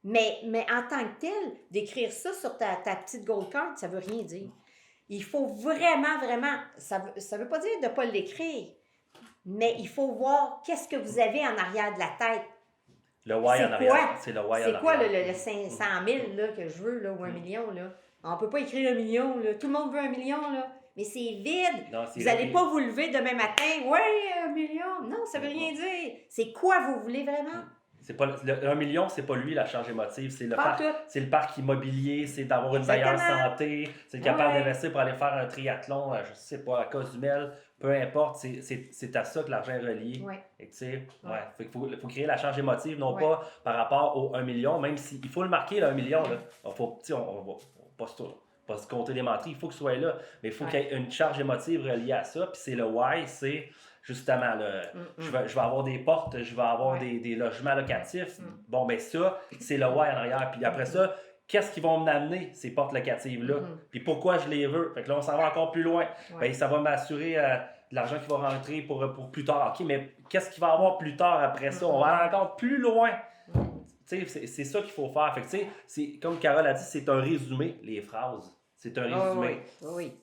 Mais en tant que tel, d'écrire ça sur ta petite gold card, ça veut rien dire. Il faut vraiment, ça veut pas dire de ne pas l'écrire, mais il faut voir qu'est-ce que vous avez en arrière de la tête. Le why en arrière. C'est le why en arrière. C'est quoi le 500 000 là, que je veux, là, ou 1 million? Là? On ne peut pas écrire 1 million. Là. Tout le monde veut 1 million, là. Mais c'est vide. Non, vous n'allez pas vous lever demain matin. Ouais, 1 million. Non, ça ne veut rien dire. C'est quoi vous voulez vraiment? C'est pas, 1 million, c'est pas lui la charge émotive, c'est le parc immobilier, c'est d'avoir une meilleure santé, c'est capable d'investir pour aller faire un triathlon, je sais pas, à Cozumel, peu importe, c'est à ça que l'argent est relié. Et tu sais, il faut créer la charge émotive, non pas par rapport au 1 million, même s'il faut le marquer, le 1 million. Là. On va pas se compter les menteries, il faut que ce soit là, mais il faut qu'il y ait une charge émotive reliée à ça, puis c'est le why, c'est... Justement, là, je vais avoir des portes, je vais avoir des logements locatifs. Bon, ben ça, c'est le why en arrière. Puis après ça, qu'est-ce qui vont m'amener, ces portes locatives-là? Puis pourquoi je les veux? Fait que là, on s'en va encore plus loin. Ben, ça va m'assurer de l'argent qui va rentrer pour plus tard. OK, mais qu'est-ce qu'il va y avoir plus tard après ça? On va aller encore plus loin. C'est ça qu'il faut faire. Fait que, c'est, comme Carole a dit, c'est un résumé, les phrases. C'est un résumé. Oui.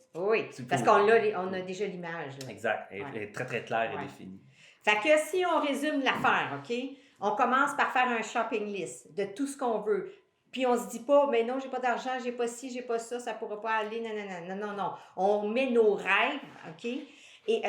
Parce qu'on a déjà l'image. Là. Exact. Elle est très, très claire et définie. Fait que si on résume l'affaire, OK? On commence par faire un shopping list de tout ce qu'on veut. Puis on se dit pas, mais non, j'ai pas d'argent, j'ai pas ci, j'ai pas ça, ça pourra pas aller, non. On met nos rêves, OK? Et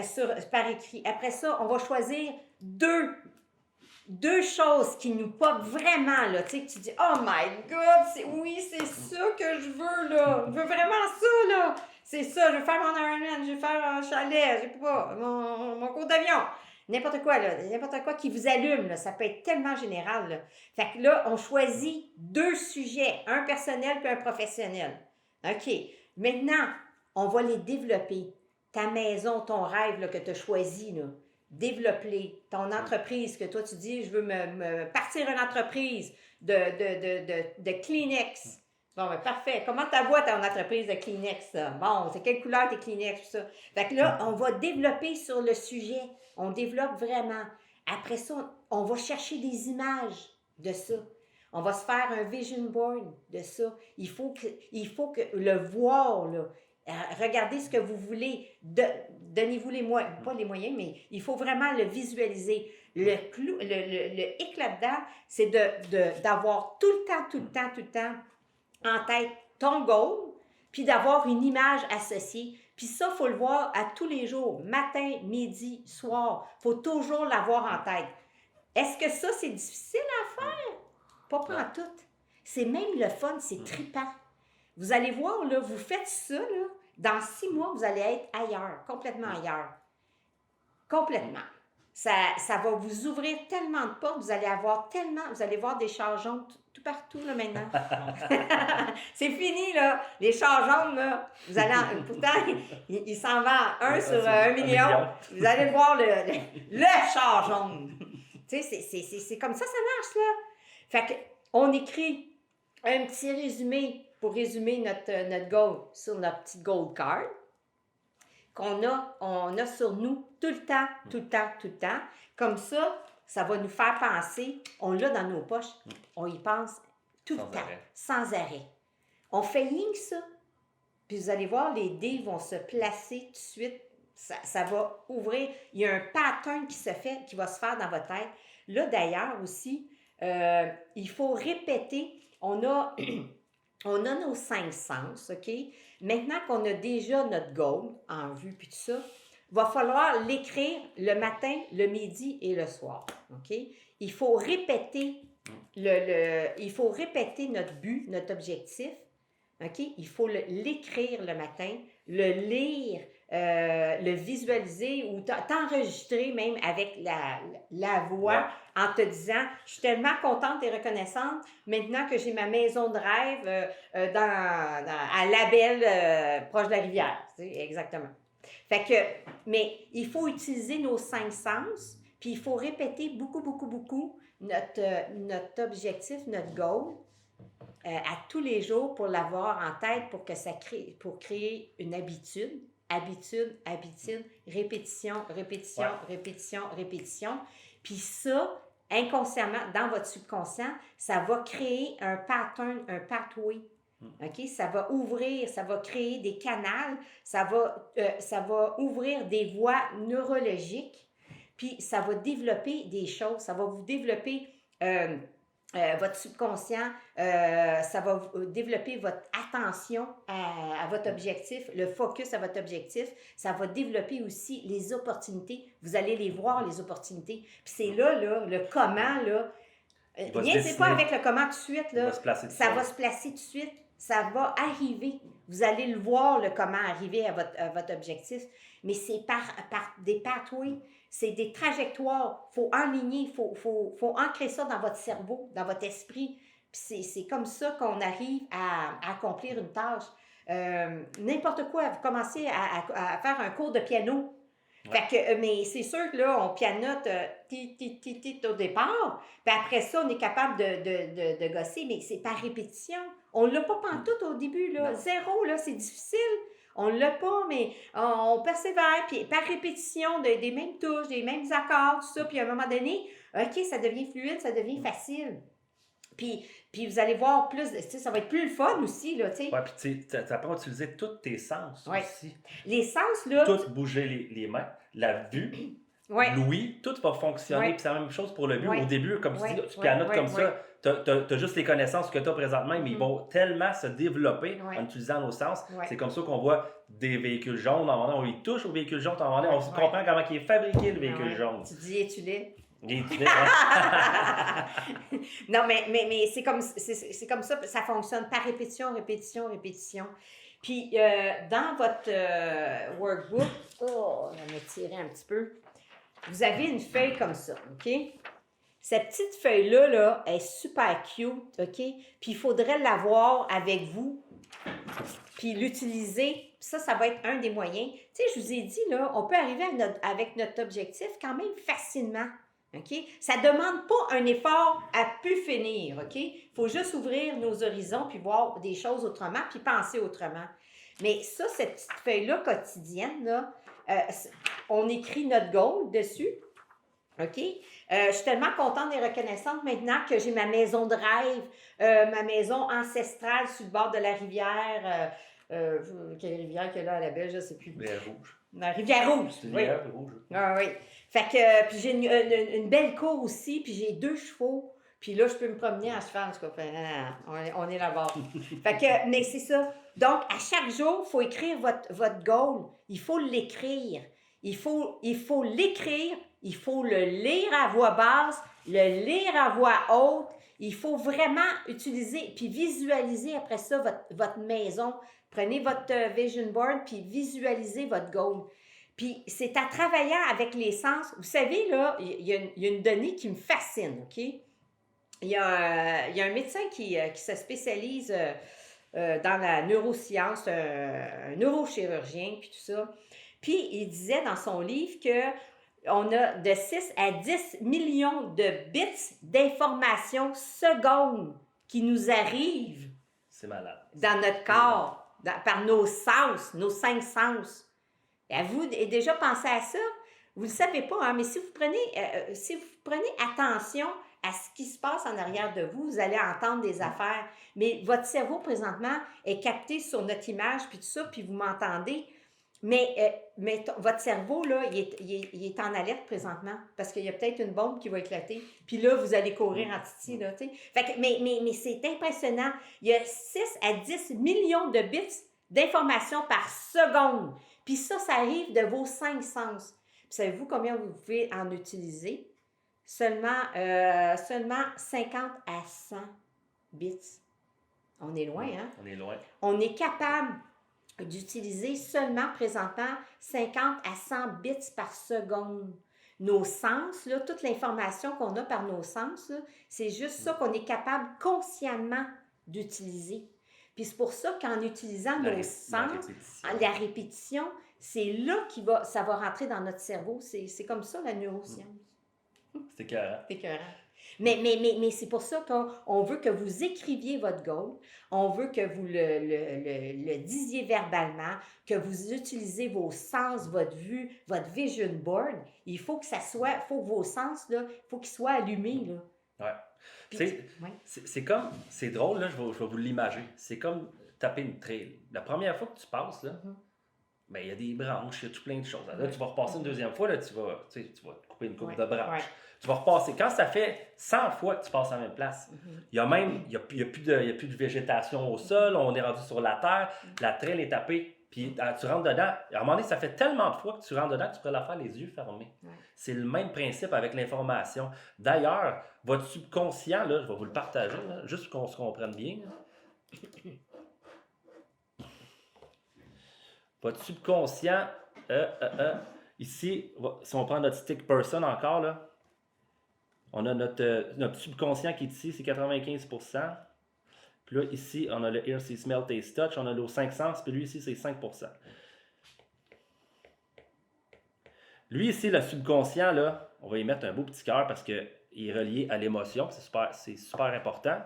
par écrit. Après ça, on va choisir deux choses qui nous popent vraiment, là, tu sais, que tu dis, oh my God, c'est ça que je veux, là, je veux vraiment ça, là, c'est ça, je veux faire mon Ironman, je veux faire un chalet, je sais pas, mon cours d'avion, n'importe quoi qui vous allume, là, ça peut être tellement général, là. Fait que là, on choisit 2 sujets, un personnel puis un professionnel, OK, maintenant, on va les développer, ta maison, ton rêve, là, que tu as choisi, là, développer ton entreprise, que toi tu dis, je veux me partir une entreprise de Kleenex. Bon, ben parfait. Comment tu vois ton entreprise de Kleenex? Là? Bon, c'est quelle couleur tes Kleenex, tout ça? Fait que là, on va développer sur le sujet. On développe vraiment. Après ça, on va chercher des images de ça. On va se faire un vision board de ça. Il faut que le voir, là. Regardez ce que vous voulez, donnez-vous les moyens, pas les moyens, mais il faut vraiment le visualiser. Le hic là-dedans, c'est d'avoir tout le temps en tête ton goal, puis d'avoir une image associée. Puis ça, il faut le voir à tous les jours, matin, midi, soir. Il faut toujours l'avoir en tête. Est-ce que ça, c'est difficile à faire? Pas en tout. C'est même le fun, c'est trippant. Vous allez voir, là, vous faites ça, là, dans 6 mois, vous allez être ailleurs, complètement ailleurs. Complètement. Ça va vous ouvrir tellement de portes, vous allez voir des chars jaunes tout partout, là, maintenant. C'est fini, là. Les chars jaunes, là, vous allez pourtant, il s'en vend un sur 1 million. Vous allez voir le char jaune. Tu sais, c'est comme ça marche, là. Fait qu'on écrit un petit résumé pour résumer notre goal sur notre petite gold card qu'on a sur nous tout le temps. Comme ça, ça va nous faire penser, on l'a dans nos poches, on y pense tout le temps, sans arrêt. On fait rien que ça. Puis vous allez voir, les dés vont se placer tout de suite. Ça va ouvrir. Il y a un pattern qui va se faire dans votre tête. Là, d'ailleurs, aussi, il faut répéter. On a nos 5 sens, OK? Maintenant qu'on a déjà notre goal en vue, puis tout ça, il va falloir l'écrire le matin, le midi et le soir, OK? Il faut répéter notre but, notre objectif, OK? Il faut l'écrire le matin, le lire, le visualiser ou t'enregistrer même avec la voix en te disant « Je suis tellement contente et reconnaissante maintenant que j'ai ma maison de rêve à Labelle, proche de la rivière. » Exactement. Fait que, mais il faut utiliser nos 5 sens, puis il faut répéter beaucoup notre objectif, notre goal, à tous les jours pour l'avoir en tête pour créer une habitude. Habitude, répétition. Puis ça, inconsciemment, dans votre subconscient, ça va créer un pattern, un pathway. OK? Ça va ouvrir, ça va créer des canaux, ça va ouvrir des voies neurologiques, puis ça va développer des choses, ça va vous développer votre subconscient, ça va développer votre attention à votre objectif, le focus à votre objectif. Ça va développer aussi les opportunités. Vous allez les voir, les opportunités. Puis c'est là, le comment, là. Rien, c'est pas avec le comment tout de suite, là. Ça va se placer tout de suite. Ça va arriver. Vous allez le voir, le comment arriver à votre objectif. Mais c'est par des pathways. C'est des trajectoires. Il faut enligner, il faut ancrer ça dans votre cerveau, dans votre esprit. Puis c'est comme ça qu'on arrive à accomplir une tâche. N'importe quoi, vous commencez à faire un cours de piano. Fait que, mais c'est sûr que là, on pianote au départ, puis après ça, on est capable de gosser, mais c'est par répétition. On l'a pas pantoute au début, là. Non. 0, là, c'est difficile. On ne l'a pas, mais on persévère, puis par répétition des mêmes touches, des mêmes accords, tout ça, puis à un moment donné, OK, ça devient fluide, ça devient facile. Puis vous allez voir plus, tu sais, ça va être plus le fun aussi, là, tu sais. Ouais, puis tu apprends à utiliser tous tes sens aussi. Les sens, là... Tout bouger les mains, la vue, l'ouïe, tout va fonctionner. Puis c'est la même chose pour le but. Au début, comme tu dis, tu pianotes comme ça, tu as juste les connaissances que tu as présentement, mais ils vont tellement se développer en utilisant nos sens. C'est comme ça qu'on voit des véhicules jaunes. À un moment donné, on y touche aux véhicules jaunes. À un moment donné, on se comprend comment il est fabriqué, le véhicule jaune. Tu dis, es-tu laid? Non, mais c'est comme ça, ça fonctionne par répétition. Puis, dans votre workbook, on va m'étirer un petit peu, vous avez une feuille comme ça, OK? Cette petite feuille-là, là, est super cute, OK? Puis, il faudrait l'avoir avec vous, puis l'utiliser. Ça va être un des moyens. Tu sais, je vous ai dit, là, on peut arriver avec notre objectif quand même facilement. OK? Ça ne demande pas un effort à pu finir, OK? Il faut juste ouvrir nos horizons puis voir des choses autrement puis penser autrement. Mais ça, cette petite feuille-là quotidienne, là, on écrit notre goal dessus, OK? Je suis tellement contente et reconnaissante maintenant que j'ai ma maison de rêve, ma maison ancestrale sur le bord de la rivière. Quelle rivière qu'il y a là à la Belle, je ne sais plus. Rivière Rouge. La rivière Rouge. C'est Rivière Rouge. Ah oui. Fait que, puis j'ai une belle cour aussi, puis j'ai 2 chevaux. Puis là, je peux me promener en cheval, en tout cas. On est là-bas. Fait que, mais c'est ça. Donc, à chaque jour, il faut écrire votre goal. Il faut l'écrire. Il faut l'écrire. Il faut le lire à voix basse, le lire à voix haute. Il faut vraiment utiliser, puis visualiser après ça votre maison. Prenez votre vision board, puis visualisez votre goal. Puis c'est à travailler avec les sens. Vous savez, là, il y a une donnée qui me fascine, OK? Il y a un médecin qui se spécialise dans la neuroscience, un neurochirurgien, puis tout ça. Puis il disait dans son livre qu'on a de 6 à 10 millions de bits d'informations secondes qui nous arrivent. C'est malade. Dans notre corps, par nos sens, nos 5 sens. Avez-vous déjà pensé à ça? Vous ne le savez pas, hein, mais si vous prenez attention à ce qui se passe en arrière de vous, vous allez entendre des affaires. Mais votre cerveau, présentement, est capté sur notre image, puis tout ça, puis vous m'entendez. Mais votre cerveau, là, il est en alerte présentement, parce qu'il y a peut-être une bombe qui va éclater. Puis là, vous allez courir en titi, là, tu sais. Fait que, mais c'est impressionnant. Il y a 6 à 10 millions de bits d'informations par seconde. Puis ça arrive de vos 5 sens. Puis savez-vous combien vous pouvez en utiliser? Seulement 50 à 100 bits. On est loin, hein? On est loin. On est capable d'utiliser seulement présentement 50 à 100 bits par seconde. Nos sens, là, toute l'information qu'on a par nos sens, là, c'est juste ça qu'on est capable consciemment d'utiliser. Puis c'est pour ça qu'en utilisant nos sens, la répétition, c'est là ça va rentrer dans notre cerveau. C'est comme ça la neuroscience. C'est écœurant. C'est écœurant. Mais c'est pour ça qu'on veut que vous écriviez votre goal, on veut que vous le disiez verbalement, que vous utilisez vos sens, votre vue, votre vision board. Il faut que faut que vos sens, là, il faut qu'ils soient allumés, là. Ouais. C'est drôle, là, je vais vous l'imager. C'est comme taper une trail. La première fois que tu passes, là, ben, il y a des branches, il y a tout plein de choses. Là, tu vas repasser une deuxième fois, là, tu vas couper une coupe de branches. Tu vas repasser. Quand ça fait 100 fois que tu passes à la même place, il y a plus de végétation au sol, on est rendu sur la terre, la trail est tapée, puis tu rentres dedans. À un moment donné, ça fait tellement de fois que tu rentres dedans que tu pourrais la faire les yeux fermés. C'est le même principe avec l'information. D'ailleurs, votre subconscient, là, je vais vous le partager, là, juste pour qu'on se comprenne bien. Votre subconscient, ici, si on prend notre stick person encore, là, on a notre subconscient qui est ici, c'est 95%. Puis là, ici, on a le Hear, See, Smell, Taste, Touch. On a nos 5 sens, puis lui, ici, c'est 5%. Lui, ici, le subconscient, là, on va y mettre un beau petit cœur parce qu'il est relié à l'émotion. C'est super important.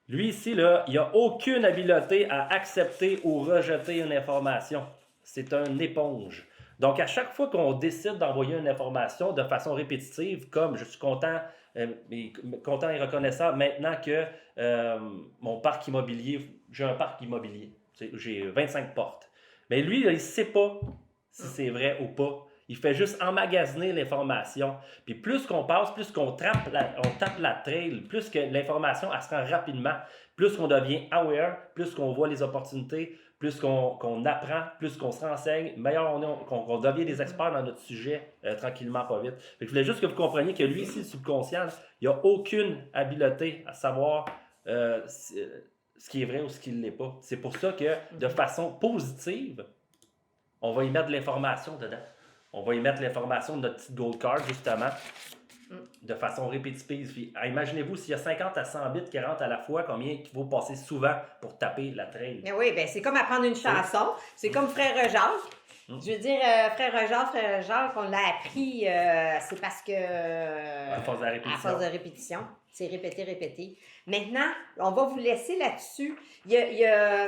Lui ici, là, il n'a aucune habileté à accepter ou rejeter une information. C'est une éponge. Donc, à chaque fois qu'on décide d'envoyer une information de façon répétitive, comme je suis content et reconnaissant maintenant que mon parc immobilier, j'ai un parc immobilier, j'ai 25 portes. Mais lui, il ne sait pas si c'est vrai ou pas. Il fait juste emmagasiner l'information. Puis plus qu'on passe, plus qu'on tape la trail, plus que l'information elle se rend rapidement, plus qu'on devient aware, plus qu'on voit les opportunités, plus qu'on apprend, plus qu'on se renseigne, meilleur on est, qu'on devient des experts dans notre sujet tranquillement, pas vite. Fait que je voulais juste que vous compreniez que lui, ici, le subconscient, il n'a aucune habileté à savoir ce qui est vrai ou ce qui ne l'est pas. C'est pour ça que, de façon positive, on va y mettre de l'information dedans. On va y mettre l'information de notre petite gold card, justement, de façon répétitive. Puis, imaginez-vous, s'il y a 50 à 100 bits qui rentrent à la fois, combien il faut passer souvent pour taper la trail? Mais oui, ben c'est comme apprendre une chanson. C'est comme Frère Jacques. Je veux dire, Frère Jacques, on l'a appris, c'est parce que... à force de répétition. À force de répétition. C'est répéter. Maintenant, on va vous laisser là-dessus.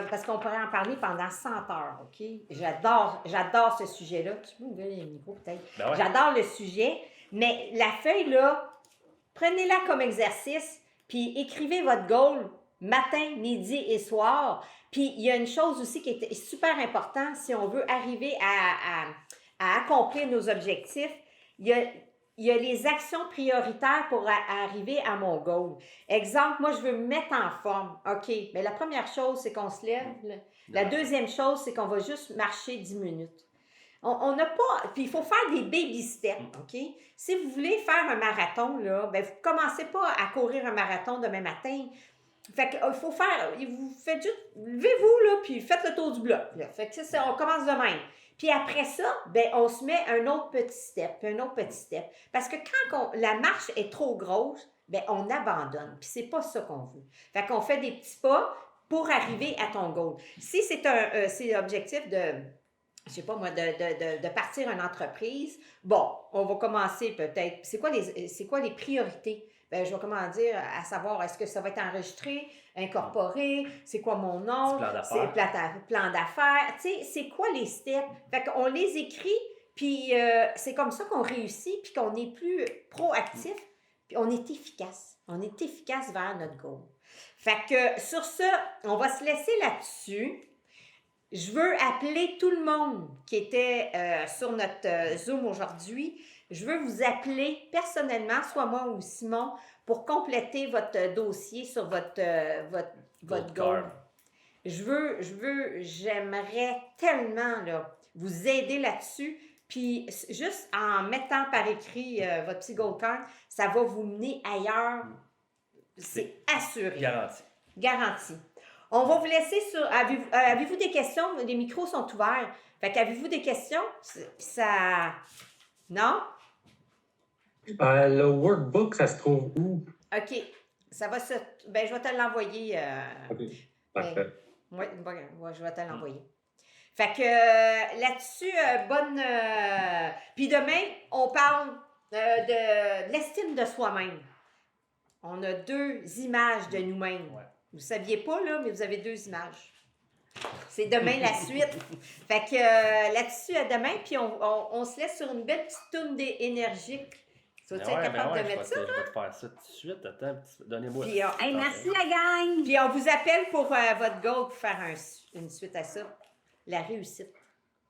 Parce qu'on pourrait en parler pendant 100 heures, OK? J'adore ce sujet-là. Tu peux ouvrir les micros, peut-être? Ben ouais. J'adore le sujet. Mais la feuille, là, prenez-la comme exercice, puis écrivez votre goal matin, midi et soir. Puis il y a une chose aussi qui est super importante si on veut arriver à accomplir nos objectifs. Il y a les actions prioritaires pour arriver à mon goal. Exemple, moi, je veux me mettre en forme. OK, mais la première chose, c'est qu'on se lève. La deuxième chose, c'est qu'on va juste marcher 10 minutes. On n'a pas... Puis il faut faire des baby steps, OK? Si vous voulez faire un marathon, là, ben vous ne commencez pas à courir un marathon demain matin. Fait qu'il faut faire... Vous faites juste... Levez-vous, là, puis faites le tour du bloc. Là. Fait que on commence de même. Puis après ça, ben on se met un autre petit step, puis un autre petit step. Parce que quand la marche est trop grosse, ben on abandonne. Puis c'est pas ça qu'on veut. Fait qu'on fait des petits pas pour arriver à ton goal. Si c'est l'objectif de... je sais pas moi, de partir une entreprise, bon, on va commencer peut-être. C'est quoi les priorités? Ben, je vais comment dire, à savoir, est-ce que ça va être enregistré, incorporé, c'est quoi mon nom, c'est plan d'affaires, tu sais, c'est quoi les steps? Fait qu'on les écrit, puis c'est comme ça qu'on réussit, puis qu'on est plus proactif, puis on est efficace. On est efficace vers notre goal. Fait que sur ça, on va se laisser là-dessus. Je veux appeler tout le monde qui était sur notre Zoom aujourd'hui. Je veux vous appeler personnellement, soit moi ou Simon, pour compléter votre dossier sur votre goal. J'aimerais tellement là, vous aider là-dessus. Puis juste en mettant par écrit votre petit goal card, ça va vous mener ailleurs. C'est assuré. Garanti. On va vous laisser sur... Avez-vous des questions? Les micros sont ouverts. Fait qu'avez-vous des questions? Ça... Non? Le workbook, ça se trouve où? OK. Ça va se... Ben, je vais te l'envoyer. OK. Parfait. Oui, je vais te l'envoyer. Fait que là-dessus, bonne... Puis demain, on parle de l'estime de soi-même. On a 2 images de nous-mêmes. Ouais. Vous ne saviez pas, là, mais vous avez 2 images. C'est demain la suite. Fait que là-dessus, à demain, puis on se laisse sur une belle petite toune énergique. Tu vas être capable de mettre ça? Je vais te faire ça tout de suite. Attends, donnez-moi. Puis, Hey, merci la gang! Puis on vous appelle pour votre goal pour faire une suite à ça. La réussite.